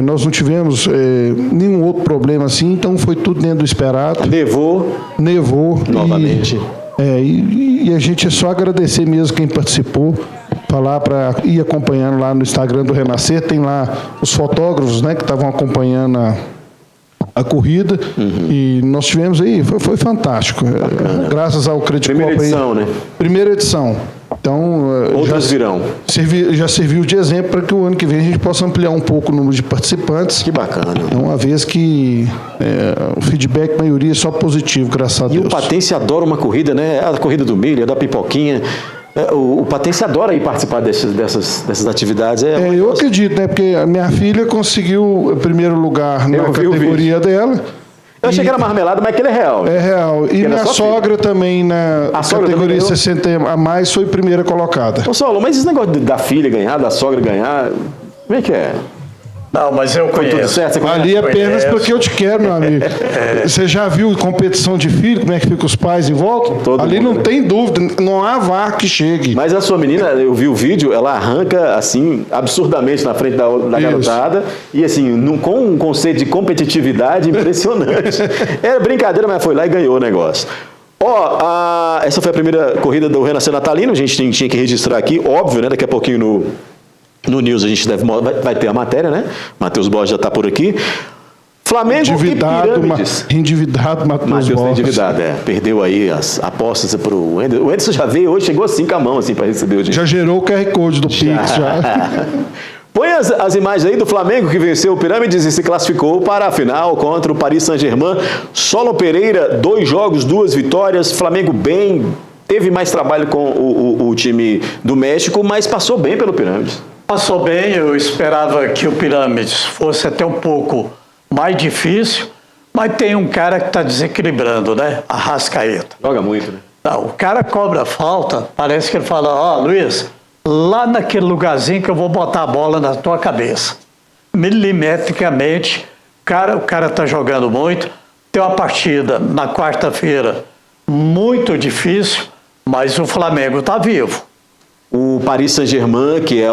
Nós não tivemos nenhum outro problema assim, então foi tudo dentro do esperado. Nevou. Novamente. E a gente é só agradecer mesmo quem participou, falar para ir acompanhando lá no Instagram do Renascer, tem lá os fotógrafos, né, que estavam acompanhando a corrida, e nós tivemos aí, foi fantástico. Graças ao Credit Copa. Primeira edição, né? Primeira edição. Então, outras virão. Já serviu de exemplo para que o ano que vem a gente possa ampliar um pouco o número de participantes. Que bacana. Uma vez que o feedback, a maioria, é só positivo, graças a Deus. E o Patense adora uma corrida, né? A corrida do milho, da pipoquinha. O Patense adora ir participar dessas atividades. Eu acredito, né? Porque a minha filha conseguiu o primeiro lugar na categoria dela. Eu achei que era marmelada, mas aquele é real. É real. E minha sogra também, na categoria 60 a mais, foi primeira colocada. Ô, Saulo, mas esse negócio da filha ganhar, da sogra ganhar, como é que é? Não, mas eu conheço. Tudo certo, ali apenas porque eu te quero, meu amigo. Você já viu competição de filho, como é que fica os pais em volta? Ali não tem dúvida, não há VAR que chegue. Mas a sua menina, eu vi o vídeo, ela arranca, assim, absurdamente na frente da garotada, e assim, com um conceito de competitividade impressionante. Era brincadeira, mas foi lá e ganhou o negócio. Essa foi a primeira corrida do Renascer Natalino, a gente tinha que registrar aqui, óbvio, né, daqui a pouquinho no News a gente vai ter a matéria, né? Matheus Borges já está por aqui. Flamengo e Pirâmides. Endividado, Matheus Borges. Endividado, perdeu aí as apostas para o Anderson. O Anderson já veio hoje, chegou assim com a mão assim, para receber o dinheiro. Já gerou o QR Code do Pix, já. Põe as imagens aí do Flamengo que venceu o Pirâmides e se classificou para a final contra o Paris Saint-Germain. Solon Pereira, 2 jogos, 2 vitórias. Flamengo bem, teve mais trabalho com o time do México, mas passou bem pelo Pirâmides. Passou bem, eu esperava que o Pirâmides fosse até um pouco mais difícil, mas tem um cara que está desequilibrando, né? Arrascaeta. Joga muito, né? Não, o cara cobra falta, parece que ele fala, Luiz, lá naquele lugarzinho que eu vou botar a bola na tua cabeça. Milimetricamente, o cara está jogando muito. Tem uma partida na quarta-feira muito difícil, mas o Flamengo está vivo. O Paris Saint-Germain, que é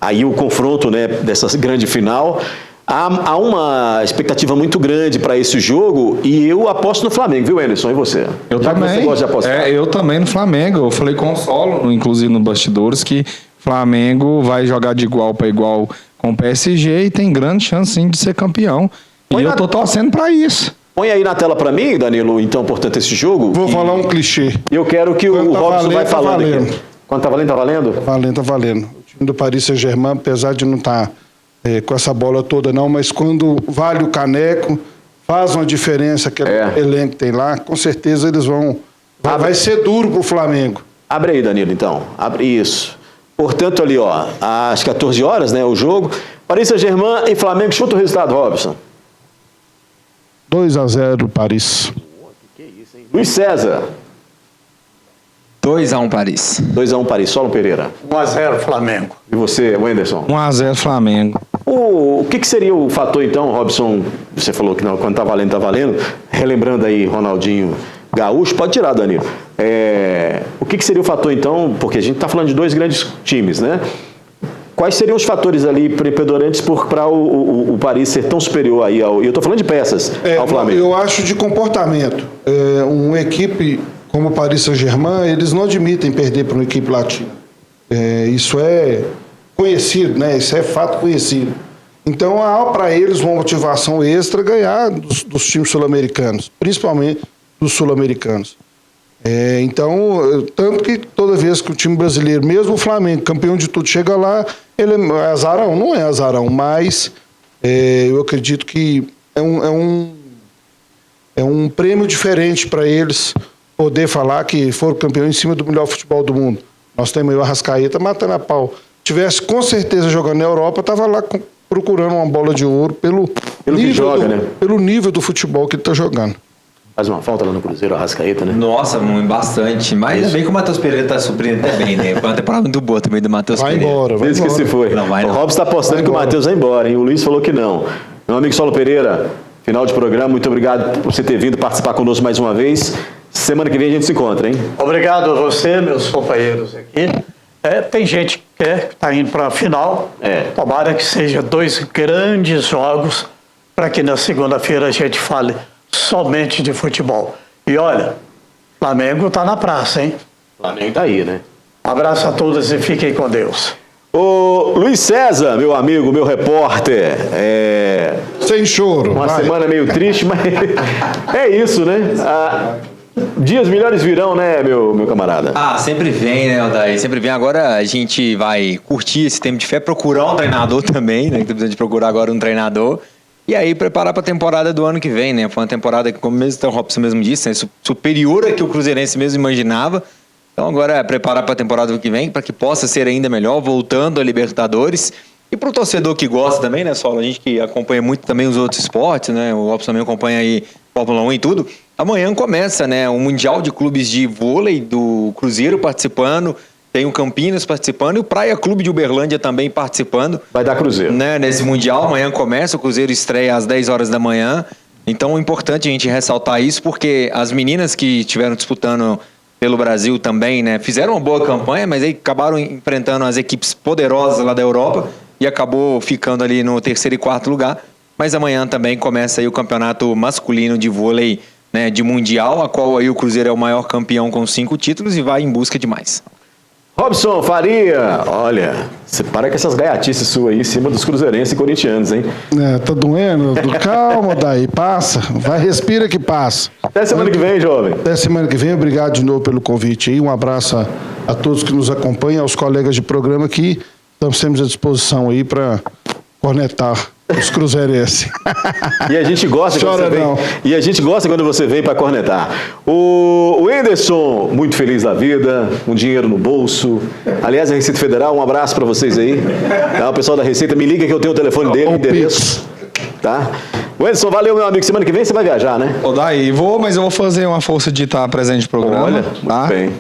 aí o confronto, né, dessa grande final, há uma expectativa muito grande para esse jogo e eu aposto no Flamengo, viu, Anderson? E você? Eu também. Você gosta de apostar? Eu também no Flamengo. Eu falei com o Solo, inclusive no bastidores, que o Flamengo vai jogar de igual para igual com o PSG e tem grande chance sim de ser campeão. E eu tô torcendo para isso. Põe aí na tela para mim, Danilo, então, portanto, esse jogo. Vou falar um clichê. Eu quero que o Robson vai falando aqui. Quando tá valendo, tá valendo? Tá valendo. O time do Paris Saint-Germain, apesar de não estar com essa bola toda não, mas quando vale o caneco, faz uma diferença aquele elenco que tem lá, com certeza eles vão... Vai ser duro pro Flamengo. Abre aí, Danilo, então. Abre isso. Portanto, ali, às 14 horas, né, o jogo. Paris Saint-Germain e Flamengo. Chuta o resultado, Robson. 2-0 Paris. Que isso, hein? Luiz César. 2-1 Paris. 2-1 Paris. Solon Pereira. 1-0 Flamengo. E você, Wenderson? 1-0 Flamengo. O que seria o fator, então, Robson? Você falou que não, quando tá valendo. Relembrando aí, Ronaldinho Gaúcho. Pode tirar, Danilo. O que seria o fator, então? Porque a gente está falando de 2 grandes times, né? Quais seriam os fatores ali preponderantes para o Paris ser tão superior aí ao... E eu estou falando de peças ao Flamengo. Eu acho de comportamento. Uma equipe como o Paris Saint-Germain, eles não admitem perder para uma equipe latina. Isso é conhecido, né? Isso é fato conhecido. Então, há para eles uma motivação extra ganhar dos times sul-americanos, principalmente dos sul-americanos. Então, tanto que toda vez que o time brasileiro, mesmo o Flamengo, campeão de tudo, chega lá, ele é azarão, não é azarão, mas eu acredito que é um prêmio diferente para eles poder falar que foram campeões em cima do melhor futebol do mundo. Nós temos aí o Arrascaeta matando a pau. Tivesse com certeza jogando na Europa, estava lá procurando uma bola de ouro Pelo que joga, né? Pelo nível do futebol que ele está jogando. Faz uma falta lá no Cruzeiro, a Arrascaeta, né? Nossa, bastante. Mas ainda bem que o Matheus Pereira tá surpreendendo até bem, né? Foi uma temporada muito boa também do Matheus Vai Pereira. embora, vai Desde que embora. se foi. Não vai não. O Robson está apostando que o Matheus vai embora, hein? O Luiz falou que não. Meu amigo Saulo Pereira, final de programa, muito obrigado por você ter vindo participar conosco mais uma vez. Semana que vem a gente se encontra, hein? Obrigado a você, meus companheiros aqui. Tem gente que está indo para a final. Tomara que seja 2 grandes jogos para que na segunda-feira a gente fale somente de futebol. E olha, Flamengo está na praça, hein? Flamengo tá aí, né? Um abraço a todos e fiquem com Deus. Ô, Luiz César, meu amigo, meu repórter, Sem choro. uma vai. semana meio triste, mas é isso, né? Dias melhores virão, né, meu camarada? Ah, sempre vem, né, Odair? Sempre vem. Agora a gente vai curtir esse tempo de fé, procurar um treinador também, né? Que tá precisando de procurar agora um treinador. E aí preparar para a temporada do ano que vem, né? Foi uma temporada que, como o Robson mesmo disse, né, superior a que o Cruzeirense mesmo imaginava. Então agora é preparar para a temporada do que vem, para que possa ser ainda melhor, voltando a Libertadores. E para o torcedor que gosta também, né, Saulo? A gente que acompanha muito também os outros esportes, né? O Robson também acompanha aí Fórmula 1 e tudo. Amanhã começa, né, o Mundial de Clubes de Vôlei do Cruzeiro participando, tem o Campinas participando e o Praia Clube de Uberlândia também participando. Vai dar Cruzeiro. Né, nesse Mundial, amanhã começa, o Cruzeiro estreia às 10 horas da manhã. Então é importante a gente ressaltar isso, porque as meninas que estiveram disputando pelo Brasil também, né, fizeram uma boa campanha, mas aí acabaram enfrentando as equipes poderosas lá da Europa e acabou ficando ali no 3º e 4º lugar. Mas amanhã também começa aí o campeonato masculino de vôlei, né, de Mundial, a qual aí o Cruzeiro é o maior campeão com 5 títulos e vai em busca de mais. Robson Faria, olha, você para com essas gaiatices suas aí em cima dos cruzeirenses e corintianos, hein? Tá doendo? Calma, daí, passa. Vai, respira que passa. Até semana que vem, jovem. Até semana que vem, obrigado de novo pelo convite aí. Um abraço a todos que nos acompanham, aos colegas de programa aqui. Estamos sempre à disposição aí para cornetar os cruzeirenses. E a gente gosta quando Chora você vem. não. E a gente gosta quando você vem para cornetar. O Whindersson, muito feliz da vida, um dinheiro no bolso. Aliás, a Receita Federal, um abraço para vocês aí. Tá? O pessoal da Receita, me liga que eu tenho o telefone dele, o endereço. Tá? Whindersson, valeu, meu amigo. Semana que vem você vai viajar, né? Odair, mas eu vou fazer uma força de estar presente no programa. Olha, tá? muito bem.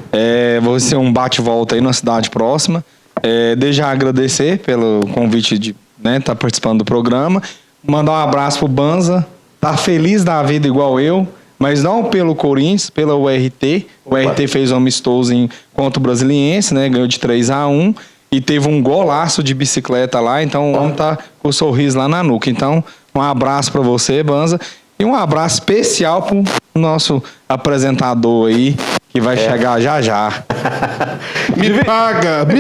Vou ser um bate-volta aí na cidade próxima. Desde já agradecer pelo convite de estar participando do programa. Mandar um abraço pro Banza. Tá feliz da vida igual eu, mas não pelo Corinthians, pela URT. O URT fez um amistoso contra o Brasiliense, né? Ganhou de 3-1 e teve um golaço de bicicleta lá. Então o homem tá com o sorriso lá na nuca. Então, um abraço para você, Banza. E um abraço especial pro nosso apresentador aí, que vai chegar já já. Me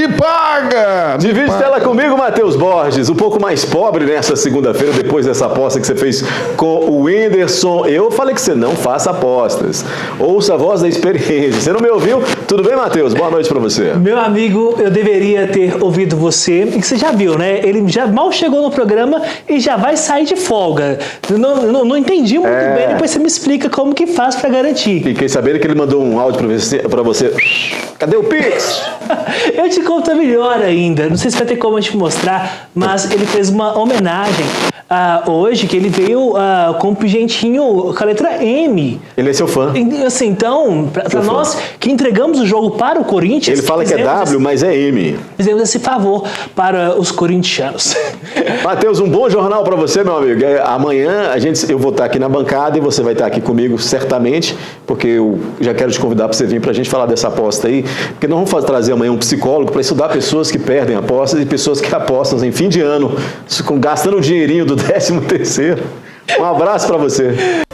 paga! Divide tela comigo, Matheus Borges, um pouco mais pobre nessa segunda-feira, depois dessa aposta que você fez com o Whindersson. Eu falei que você não faça apostas. Ouça a voz da experiência. Você não me ouviu? Tudo bem, Matheus? Boa noite pra você. Meu amigo, eu deveria ter ouvido você, e que você já viu, né? Ele já mal chegou no programa e já vai sair de folga. Não entendi muito bem, depois você me explica como que faz pra garantir. Fiquei sabendo que ele mandou um áudio pra você. Cadê o Pix? Eu te conto melhor ainda. Não sei se vai ter como eu te mostrar, mas ele fez uma homenagem hoje, que ele veio com um pingentinho com a letra M. Ele é seu fã. Assim, então, para nós que entregamos o jogo para o Corinthians... Ele fala que é W, mas é M. Fizemos esse favor para os corintianos. Matheus, um bom jornal pra você, meu amigo. Amanhã eu vou estar aqui na bancada e você vai estar aqui comigo, certamente, porque eu já quero te convidar para você vir pra gente falar dessa aposta aí, porque nós vamos trazer amanhã um psicólogo para estudar pessoas que perdem apostas e pessoas que apostam em fim de ano, gastando o dinheirinho do 13º. Um abraço para você.